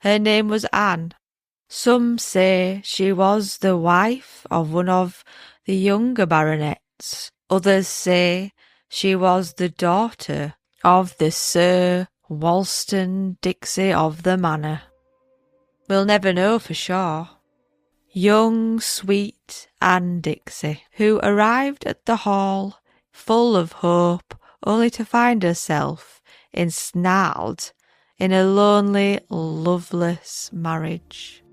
Her name was Anne. Some say she was the wife of one of the younger baronets. Others say she was the daughter of the Sir Walston Dixie of the manor. We'll never know for sure. Young, sweet Anne Dixie, who arrived at the hall full of hope, only to find herself ensnarled in a lonely, loveless marriage.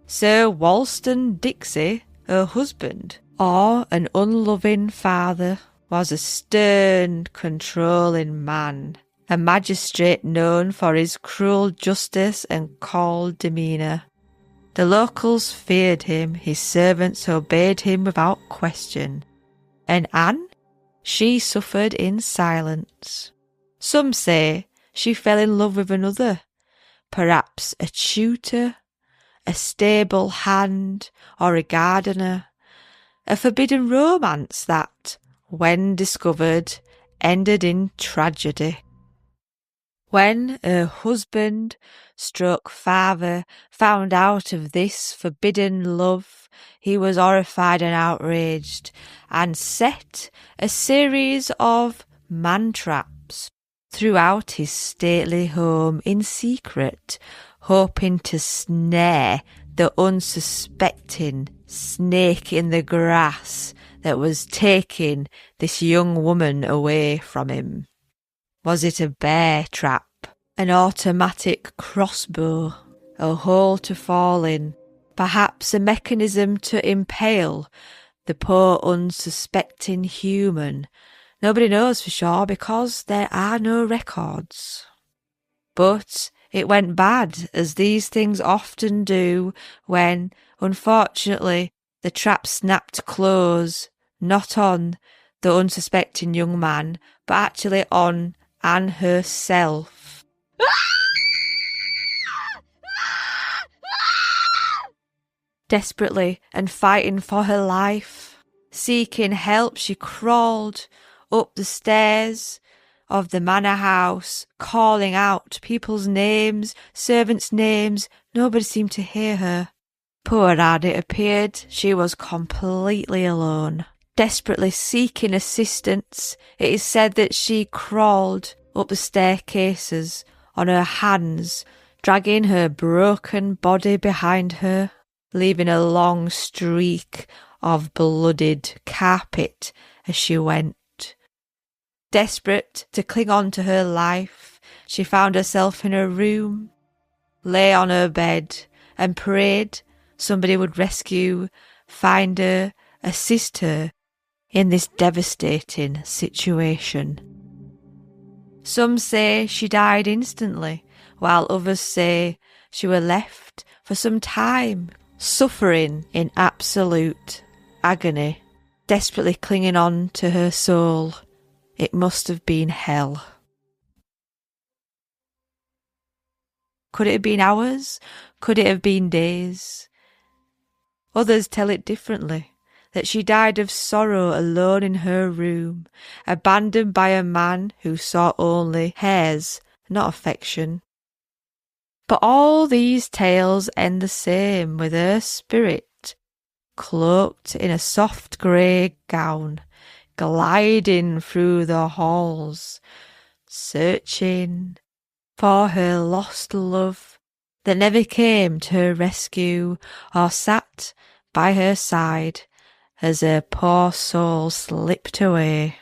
Sir Walston Dixie, her husband, or an unloving father, was a stern, controlling man, a magistrate known for his cruel justice and cold demeanour. The locals feared him, his servants obeyed him without question, and Anne, she suffered in silence. Some say she fell in love with another, perhaps a tutor, a stable hand, or a gardener, a forbidden romance that, when discovered, ended in tragedy. When her husband stroke father found out of this forbidden love, he was horrified and outraged, and set a series of man-traps throughout his stately home in secret, hoping to snare the unsuspecting snake in the grass that was taking this young woman away from him. Was it a bear trap, an automatic crossbow, a hole to fall in, perhaps a mechanism to impale the poor unsuspecting human? Nobody knows for sure because there are no records. But it went bad, as these things often do when, unfortunately, the trap snapped close, not on the unsuspecting young man, but actually on Anne herself. Desperately and fighting for her life, seeking help, she crawled up the stairs of the manor house, calling out people's names, servants' names. Nobody seemed to hear her. Poor Anne, it appeared she was completely alone. Desperately seeking assistance, it is said that she crawled up the staircases on her hands, dragging her broken body behind her, leaving a long streak of blooded carpet as she went. Desperate to cling on to her life, she found herself in her room, lay on her bed and prayed somebody would rescue, find her, assist her in this devastating situation. Some say she died instantly, while others say she were left for some time, suffering in absolute agony, desperately clinging on to her soul. It must have been hell. Could it have been hours? Could it have been days? Others tell it differently, that she died of sorrow alone in her room, abandoned by a man who saw only hairs, not affection. But all these tales end the same, with her spirit, cloaked in a soft grey gown, gliding through the halls, searching for her lost love that never came to her rescue or sat by her side as her poor soul slipped away.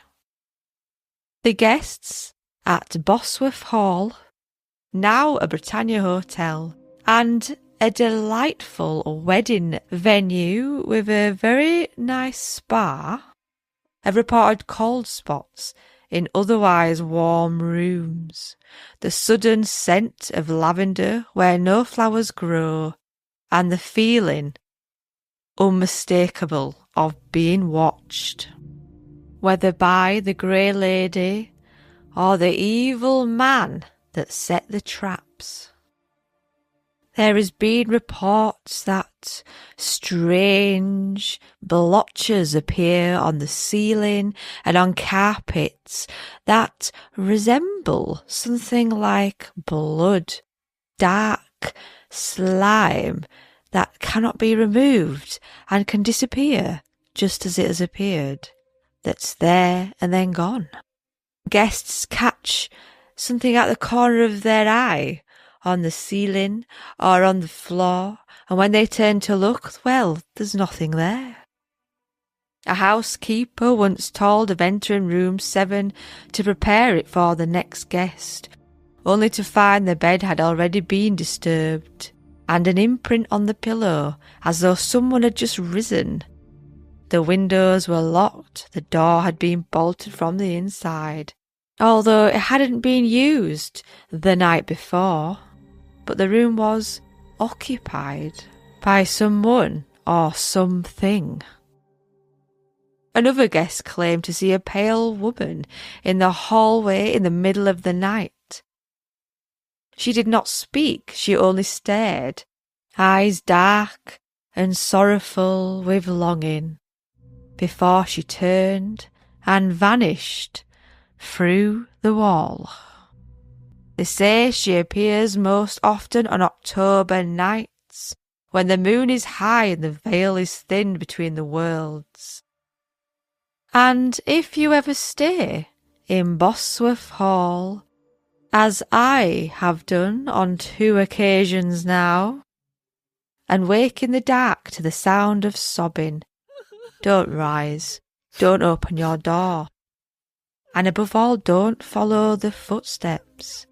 The guests at Bosworth Hall now a Britannia hotel, and a delightful wedding venue with a very nice spa, have reported cold spots in otherwise warm rooms, the sudden scent of lavender where no flowers grow, and the feeling, unmistakable, of being watched, whether by the Grey Lady or the evil man that set the traps. There has been reports that strange blotches appear on the ceiling and on carpets that resemble something like blood, dark slime that cannot be removed and can disappear just as it has appeared, that's there and then gone. Guests catch something at the corner of their eye, on the ceiling or on the floor, and when they turn to look, well, there's nothing there. A housekeeper once told of entering room 7 to prepare it for the next guest, only to find the bed had already been disturbed, and an imprint on the pillow, as though someone had just risen. The windows were locked, the door had been bolted from the inside, although it hadn't been used the night before. But the room was occupied by someone or something. Another guest claimed to see a pale woman in the hallway in the middle of the night. She did not speak, she only stared, eyes dark and sorrowful with longing, before she turned and vanished through the wall. They say she appears most often on October nights, when the moon is high and the veil is thin between the worlds. And if you ever stay in Bosworth Hall, as I have done on 2 occasions now, and wake in the dark to the sound of sobbing, don't rise, don't open your door, and above all, don't follow the footsteps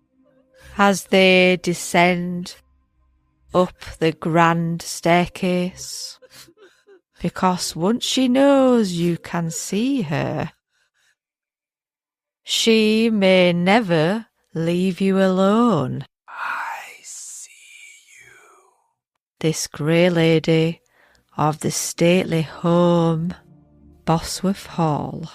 as they descend up the grand staircase, because once she knows you can see her, she may never leave you alone. I see you. This Grey Lady of the stately home, Bosworth Hall.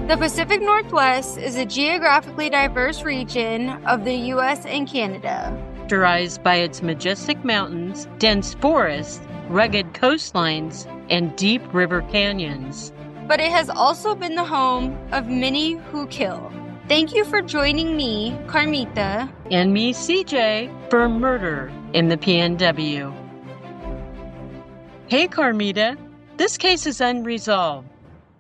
The Pacific Northwest is a geographically diverse region of the U.S. and Canada. Characterized by its majestic mountains, dense forests, rugged coastlines, and deep river canyons. But it has also been the home of many who kill. Thank you for joining me, Carmita, and me, CJ, for Murder in the PNW. Hey, Carmita. This case is unresolved.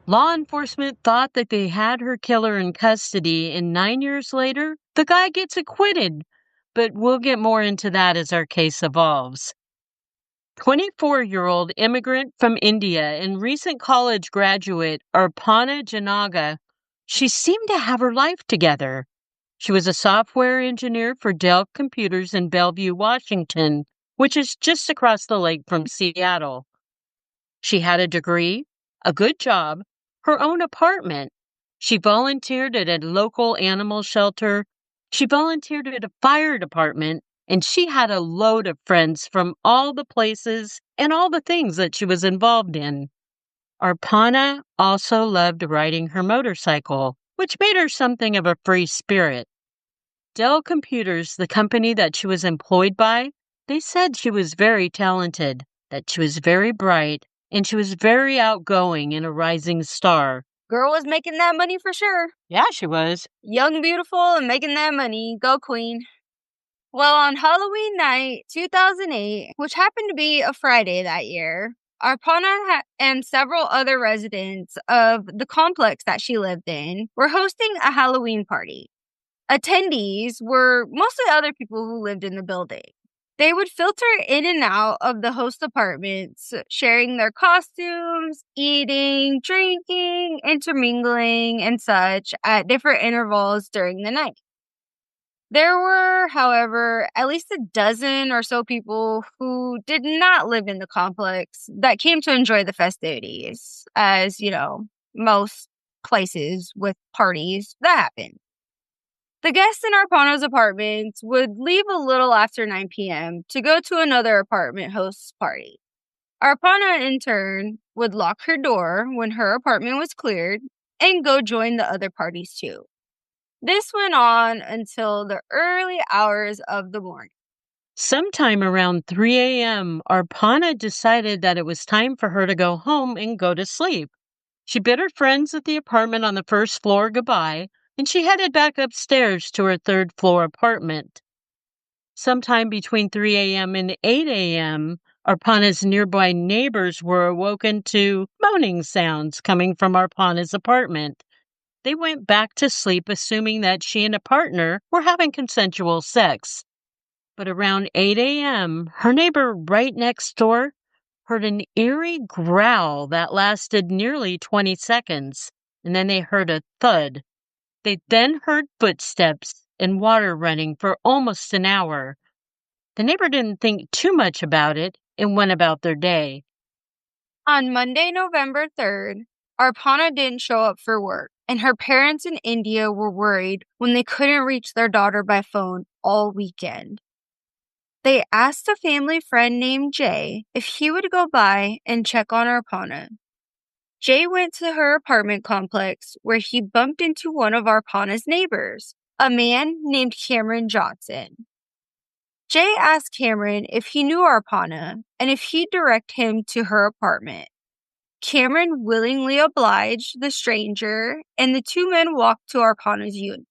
Law enforcement thought that they had her killer in custody, and 9 years later, the guy gets acquitted. But we'll get more into that as our case evolves. 24-year-old immigrant from India and recent college graduate Arpana Janaga, she seemed to have her life together. She was a software engineer for Dell Computers in Bellevue, Washington, which is just across the lake from Seattle. She had a degree, a good job, her own apartment. She volunteered at a local animal shelter. She volunteered at a fire department, and she had a load of friends from all the places and all the things that she was involved in. Arpana also loved riding her motorcycle, which made her something of a free spirit. Dell Computers, the company that she was employed by, they said she was very talented, that she was very bright, and she was very outgoing and a rising star. Girl was making that money for sure. Yeah, she was. Young, beautiful, and making that money. Go queen. Well, on Halloween night, 2008, which happened to be a Friday that year, Arpana and several other residents of the complex that she lived in were hosting a Halloween party. Attendees were mostly other people who lived in the building. They would filter in and out of the host apartments, sharing their costumes, eating, drinking, intermingling, and such at different intervals during the night. There were, however, at least a dozen or so people who did not live in the complex that came to enjoy the festivities, as, most places with parties that happen. The guests in Arpana's apartment would leave a little after 9 p.m. to go to another apartment host's party. Arpana, in turn, would lock her door when her apartment was cleared and go join the other parties too. This went on until the early hours of the morning. Sometime around 3 a.m., Arpana decided that it was time for her to go home and go to sleep. She bid her friends at the apartment on the first floor goodbye, and she headed back upstairs to her third-floor apartment. Sometime between 3 a.m. and 8 a.m., Arpana's nearby neighbors were awoken to moaning sounds coming from Arpana's apartment. They went back to sleep assuming that she and a partner were having consensual sex. But around 8 a.m., her neighbor right next door heard an eerie growl that lasted nearly 20 seconds, and then they heard a thud. They then heard footsteps and water running for almost an hour. The neighbor didn't think too much about it and went about their day. On Monday, November 3rd, Arpana didn't show up for work, and her parents in India were worried when they couldn't reach their daughter by phone all weekend. They asked a family friend named Jay if he would go by and check on Arpana. Jay went to her apartment complex where he bumped into one of Arpana's neighbors, a man named Cameron Johnson. Jay asked Cameron if he knew Arpana and if he'd direct him to her apartment. Cameron willingly obliged the stranger, and the two men walked to Arpana's unit.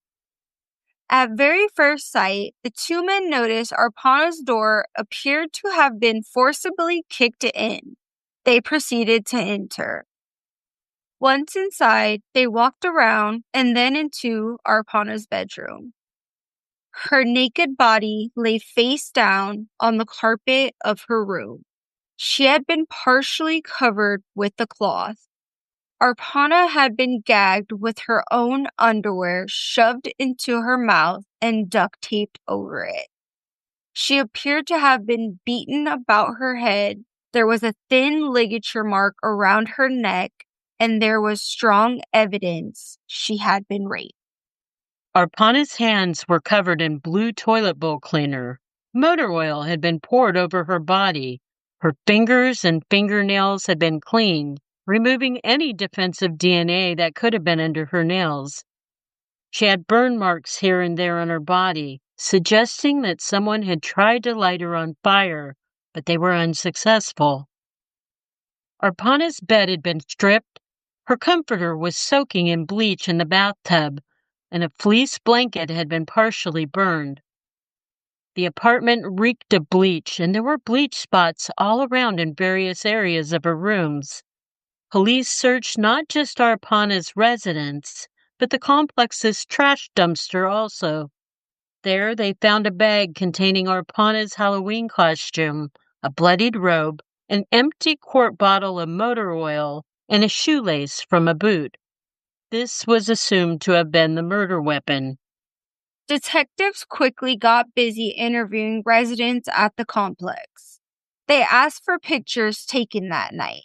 At very first sight, the two men noticed Arpana's door appeared to have been forcibly kicked in. They proceeded to enter. Once inside, they walked around and then into Arpana's bedroom. Her naked body lay face down on the carpet of her room. She had been partially covered with a cloth. Arpana had been gagged with her own underwear shoved into her mouth and duct taped over it. She appeared to have been beaten about her head. There was a thin ligature mark around her neck, and there was strong evidence she had been raped. Arpana's hands were covered in blue toilet bowl cleaner. Motor oil had been poured over her body. Her fingers and fingernails had been cleaned, removing any defensive DNA that could have been under her nails. She had burn marks here and there on her body, suggesting that someone had tried to light her on fire, but they were unsuccessful. Arpana's bed had been stripped. Her comforter was soaking in bleach in the bathtub, and a fleece blanket had been partially burned. The apartment reeked of bleach, and there were bleach spots all around in various areas of her rooms. Police searched not just Arpana's residence, but the complex's trash dumpster also. There they found a bag containing Arpana's Halloween costume, a bloodied robe, an empty quart bottle of motor oil, and a shoelace from a boot. This was assumed to have been the murder weapon. Detectives quickly got busy interviewing residents at the complex. They asked for pictures taken that night.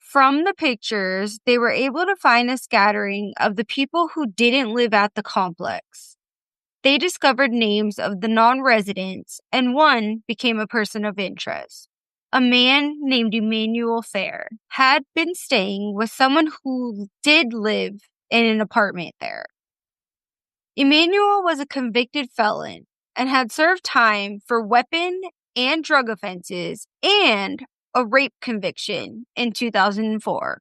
From the pictures, they were able to find a scattering of the people who didn't live at the complex. They discovered names of the non-residents, and one became a person of interest. A man named Emmanuel Fair had been staying with someone who did live in an apartment there. Emmanuel was a convicted felon and had served time for weapon and drug offenses and a rape conviction in 2004.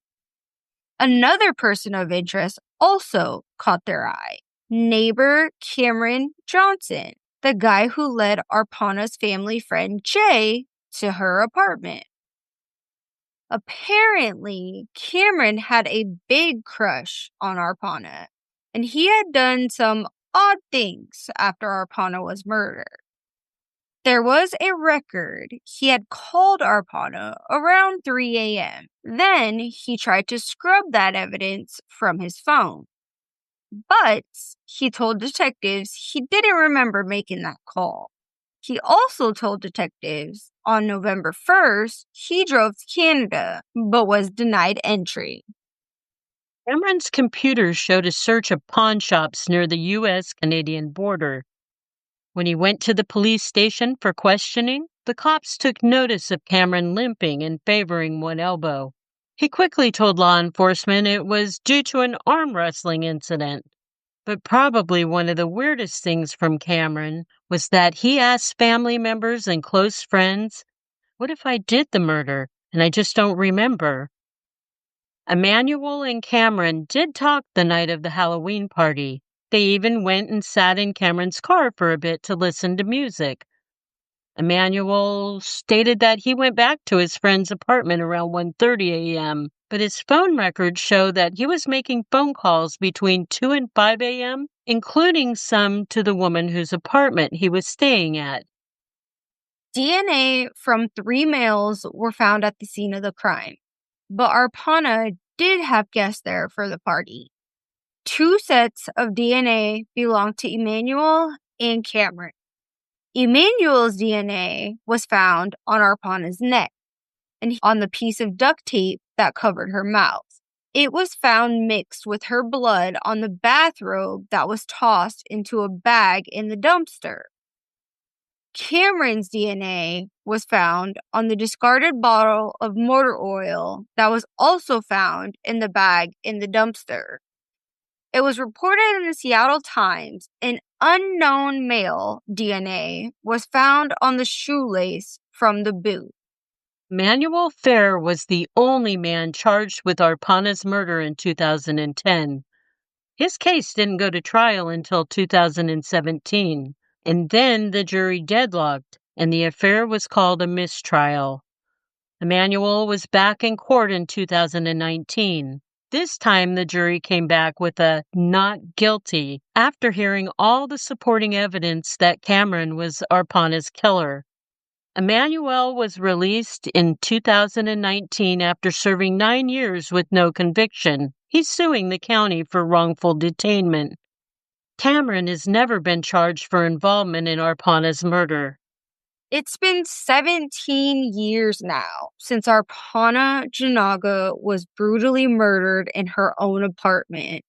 Another person of interest also caught their eye. Neighbor Cameron Johnson, the guy who led Arpana's family friend Jay to her apartment. Apparently, Cameron had a big crush on Arpana, and he had done some odd things after Arpana was murdered. There was a record he had called Arpana around 3 a.m. Then he tried to scrub that evidence from his phone. But he told detectives he didn't remember making that call. He also told detectives on November 1st he drove to Canada but was denied entry. Cameron's computer showed a search of pawn shops near the U.S.-Canadian border. When he went to the police station for questioning, the cops took notice of Cameron limping and favoring one elbow. He quickly told law enforcement it was due to an arm wrestling incident. But probably one of the weirdest things from Cameron was that he asked family members and close friends, "What if I did the murder and I just don't remember?" Emmanuel and Cameron did talk the night of the Halloween party. They even went and sat in Cameron's car for a bit to listen to music. Emmanuel stated that he went back to his friend's apartment around 1:30 a.m., but his phone records show that he was making phone calls between 2 and 5 a.m., including some to the woman whose apartment he was staying at. DNA from 3 males were found at the scene of the crime, but Arpana did have guests there for the party. 2 sets of DNA belonged to Emmanuel and Cameron. Emmanuel's DNA was found on Arpana's neck and on the piece of duct tape that covered her mouth. It was found mixed with her blood on the bathrobe that was tossed into a bag in the dumpster. Cameron's DNA was found on the discarded bottle of motor oil that was also found in the bag in the dumpster. It was reported in the Seattle Times an unknown male DNA was found on the shoelace from the boot. Manuel Fair was the only man charged with Arpana's murder in 2010. His case didn't go to trial until 2017, and then the jury deadlocked, and the affair was called a mistrial. Emmanuel was back in court in 2019. This time, the jury came back with a not guilty after hearing all the supporting evidence that Cameron was Arpana's killer. Emmanuel was released in 2019 after serving 9 years with no conviction. He's suing the county for wrongful detainment. Cameron has never been charged for involvement in Arpana's murder. It's been 17 years now since Arpana Janaga was brutally murdered in her own apartment.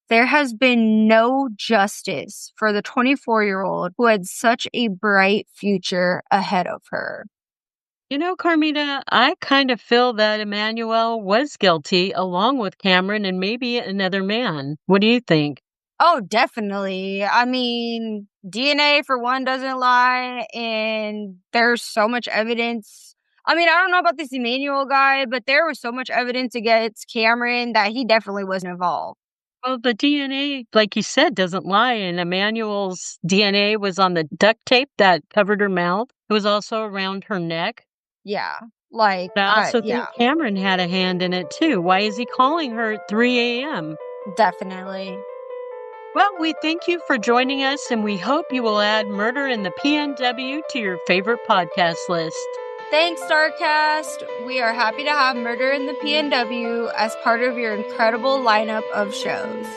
There has been no justice for the 24-year-old who had such a bright future ahead of her. You know, Carmita, I kind of feel that Emmanuel was guilty along with Cameron and maybe another man. What do you think? Oh, definitely. I mean, DNA for one doesn't lie, and there's so much evidence. I mean, I don't know about this Emmanuel guy, but there was so much evidence against Cameron that he definitely wasn't involved. Well, the DNA, like you said, doesn't lie, and Emmanuel's DNA was on the duct tape that covered her mouth. It was also around her neck. Yeah, like, I also think Cameron had a hand in it, too. Why is he calling her at 3 a.m.? Definitely. Well, we thank you for joining us, and we hope you will add Murder in the PNW to your favorite podcast list. Thanks, Darkcast. We are happy to have Murder in the PNW as part of your incredible lineup of shows.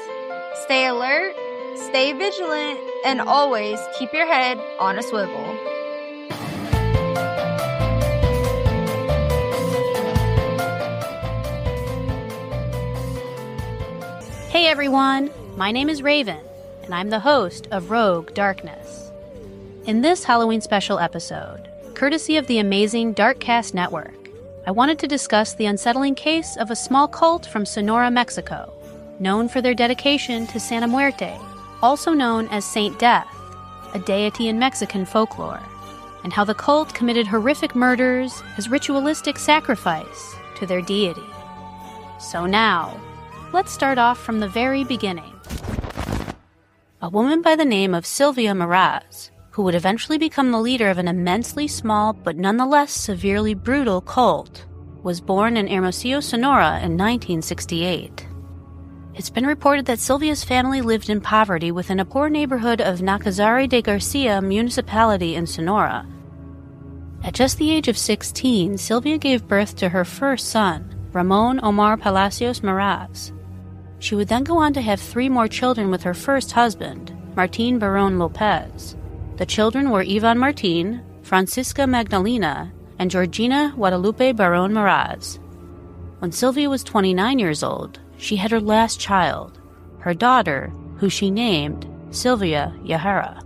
Stay alert, stay vigilant, and always keep your head on a swivel. Hey everyone, my name is Raven, and I'm the host of Rogue Darkness. In this Halloween special episode, courtesy of the amazing Darkcast Network, I wanted to discuss the unsettling case of a small cult from Sonora, Mexico, known for their dedication to Santa Muerte, also known as Saint Death, a deity in Mexican folklore, and how the cult committed horrific murders as ritualistic sacrifice to their deity. So now, let's start off from the very beginning. A woman by the name of Sylvia Meraz, who would eventually become the leader of an immensely small but nonetheless severely brutal cult, was born in Hermosillo, Sonora in 1968. It's been reported that Sylvia's family lived in poverty within a poor neighborhood of Nacazari de Garcia municipality in Sonora. At just the age of 16, Sylvia gave birth to her first son, Ramon Omar Palacios Meraz. She would then go on to have 3 more children with her first husband, Martin Barón López. The children were Ivan Martin, Francisca Magdalena, and Georgina Guadalupe Barón Meraz. When Sylvia was 29 years old, she had her last child, her daughter, who she named Sylvia Yahara.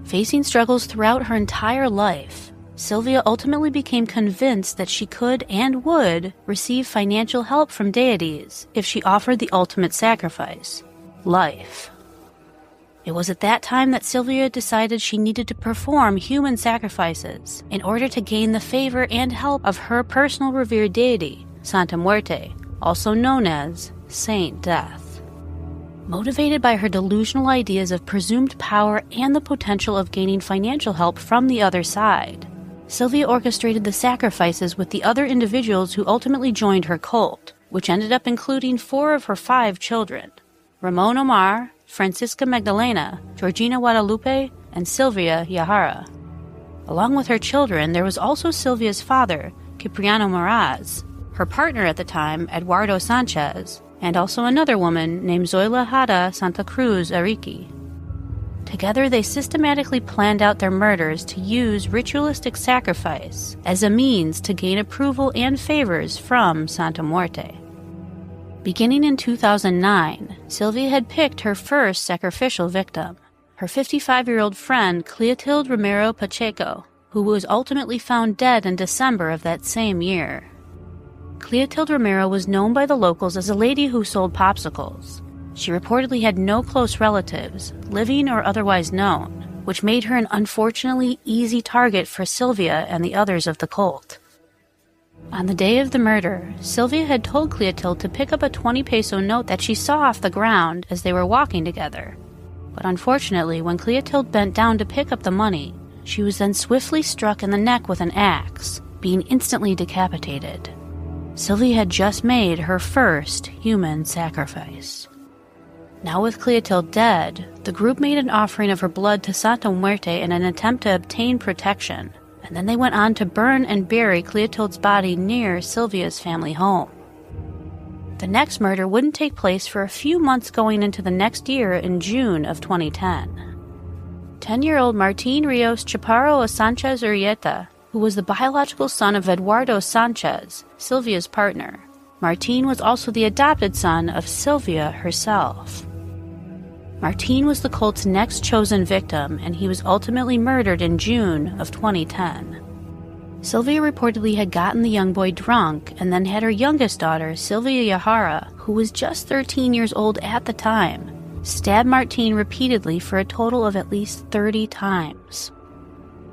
Facing struggles throughout her entire life, Sylvia ultimately became convinced that she could and would receive financial help from deities if she offered the ultimate sacrifice, life. It was at that time that Sylvia decided she needed to perform human sacrifices in order to gain the favor and help of her personal revered deity, Santa Muerte, also known as Saint Death. Motivated by her delusional ideas of presumed power and the potential of gaining financial help from the other side, Sylvia orchestrated the sacrifices with the other individuals who ultimately joined her cult, which ended up including 4 of her 5 children, Ramon Omar, Francisca Magdalena, Georgina Guadalupe, and Sylvia Yahara. Along with her children, there was also Sylvia's father, Cipriano Meraz, her partner at the time, Eduardo Sanchez, and also another woman named Zoila Hada Santa Cruz Ariqui. Together, they systematically planned out their murders to use ritualistic sacrifice as a means to gain approval and favors from Santa Muerte. Beginning in 2009, Sylvia had picked her first sacrificial victim, her 55-year-old friend Cleotilde Romero Pacheco, who was ultimately found dead in December of that same year. Cleotilde Romero was known by the locals as a lady who sold popsicles. She reportedly had no close relatives, living or otherwise known, which made her an unfortunately easy target for Sylvia and the others of the cult. On the day of the murder, Sylvia had told Cleotilde to pick up a 20-peso note that she saw off the ground as they were walking together. But unfortunately, when Cleotilde bent down to pick up the money, she was then swiftly struck in the neck with an axe, being instantly decapitated. Sylvia had just made her first human sacrifice. Now with Cleotilde dead, the group made an offering of her blood to Santa Muerte in an attempt to obtain protection, and then they went on to burn and bury Cleotilde's body near Sylvia's family home. The next murder wouldn't take place for a few months going into the next year in June of 2010. 10-year-old Martin Rios Chaparro Sanchez Urrieta, who was the biological son of Eduardo Sanchez, Sylvia's partner. Martin was also the adopted son of Sylvia herself. Martin was the cult's next chosen victim, and he was ultimately murdered in June of 2010. Sylvia reportedly had gotten the young boy drunk and then had her youngest daughter, Sylvia Yahara, who was just 13 years old at the time, stab Martin repeatedly for a total of at least 30 times.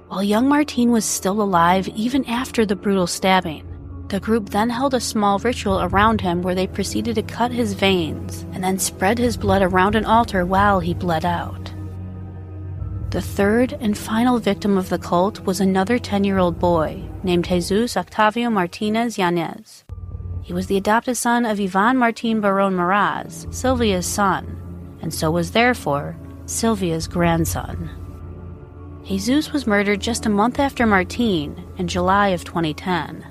While young Martin was still alive even after the brutal stabbing, the group then held a small ritual around him where they proceeded to cut his veins and then spread his blood around an altar while he bled out. The third and final victim of the cult was another 10-year-old boy named Jesus Octavio Martinez Yanez. He was the adopted son of Ivan Martin Barón Meraz, Sylvia's son, and so was therefore Sylvia's grandson. Jesus was murdered just a month after Martin in July of 2010.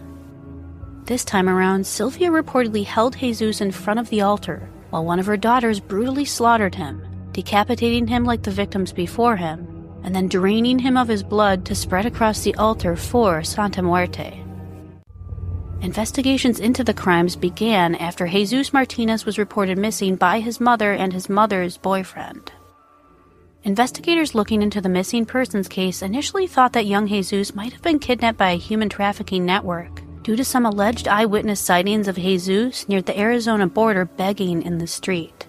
This time around, Sylvia reportedly held Jesus in front of the altar while one of her daughters brutally slaughtered him, decapitating him like the victims before him, and then draining him of his blood to spread across the altar for Santa Muerte. Investigations into the crimes began after Jesus Martinez was reported missing by his mother and his mother's boyfriend. Investigators looking into the missing persons case initially thought that young Jesus might have been kidnapped by a human trafficking network due to some alleged eyewitness sightings of Jesus near the Arizona border begging in the street.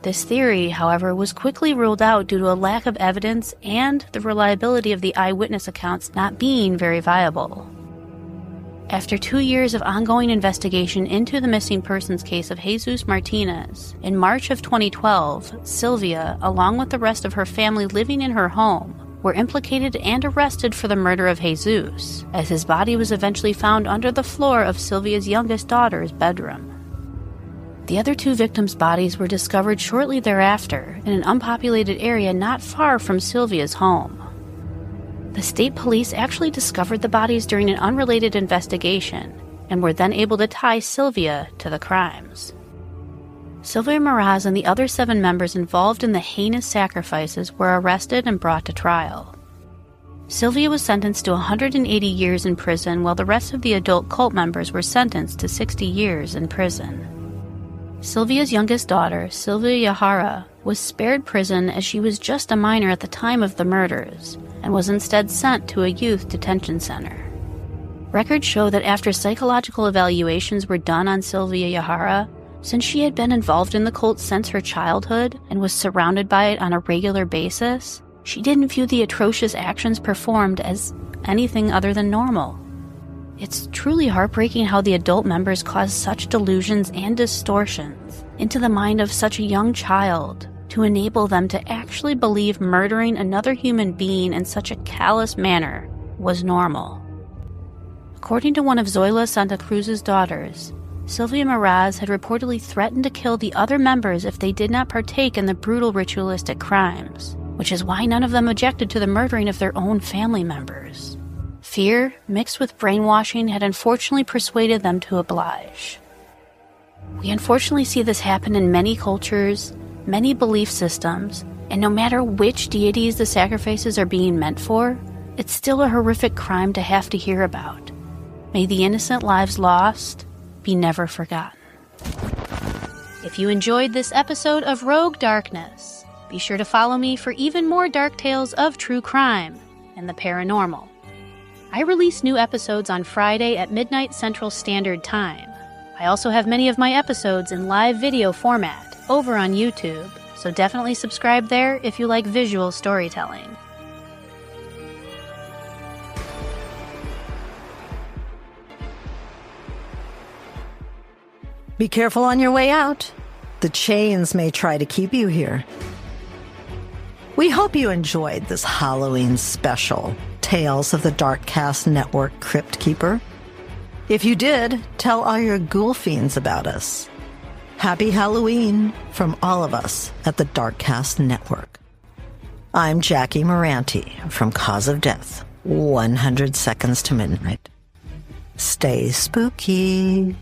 This theory, however, was quickly ruled out due to a lack of evidence and the reliability of the eyewitness accounts not being very viable. After 2 years of ongoing investigation into the missing persons case of Jesus Martinez, in March of 2012, Sylvia, along with the rest of her family living in her home, were implicated and arrested for the murder of Jesus, as his body was eventually found under the floor of Sylvia's youngest daughter's bedroom. The other 2 victims' bodies were discovered shortly thereafter in an unpopulated area not far from Sylvia's home. The state police actually discovered the bodies during an unrelated investigation and were then able to tie Sylvia to the crimes. Sylvia Meraz and the other 7 members involved in the heinous sacrifices were arrested and brought to trial. Sylvia was sentenced to 180 years in prison, while the rest of the adult cult members were sentenced to 60 years in prison. Sylvia's youngest daughter, Sylvia Yahara, was spared prison as she was just a minor at the time of the murders and was instead sent to a youth detention center. Records show that after psychological evaluations were done on Sylvia Yahara, since she had been involved in the cult since her childhood and was surrounded by it on a regular basis, she didn't view the atrocious actions performed as anything other than normal. It's truly heartbreaking how the adult members cause such delusions and distortions into the mind of such a young child to enable them to actually believe murdering another human being in such a callous manner was normal. According to one of Zoila Santa Cruz's daughters, Sylvia Meraz had reportedly threatened to kill the other members if they did not partake in the brutal ritualistic crimes, which is why none of them objected to the murdering of their own family members. Fear, mixed with brainwashing, had unfortunately persuaded them to oblige. We unfortunately see this happen in many cultures, many belief systems, and no matter which deities the sacrifices are being meant for, it's still a horrific crime to have to hear about. May the innocent lives lost be never forgotten. If you enjoyed this episode of Rogue Darkness, be sure to follow me for even more dark tales of true crime and the paranormal. I release new episodes on Friday at midnight Central Standard Time. I also have many of my episodes in live video format over on YouTube, so definitely subscribe there if you like visual storytelling. Be careful on your way out. The chains may try to keep you here. We hope you enjoyed this Halloween special, Tales of the Darkcast Network Cryptkeeper. If you did, tell all your ghoul fiends about us. Happy Halloween from all of us at the Darkcast Network. I'm Jackie Moranti from Cause of Death, 100 Seconds to Midnight. Stay spooky.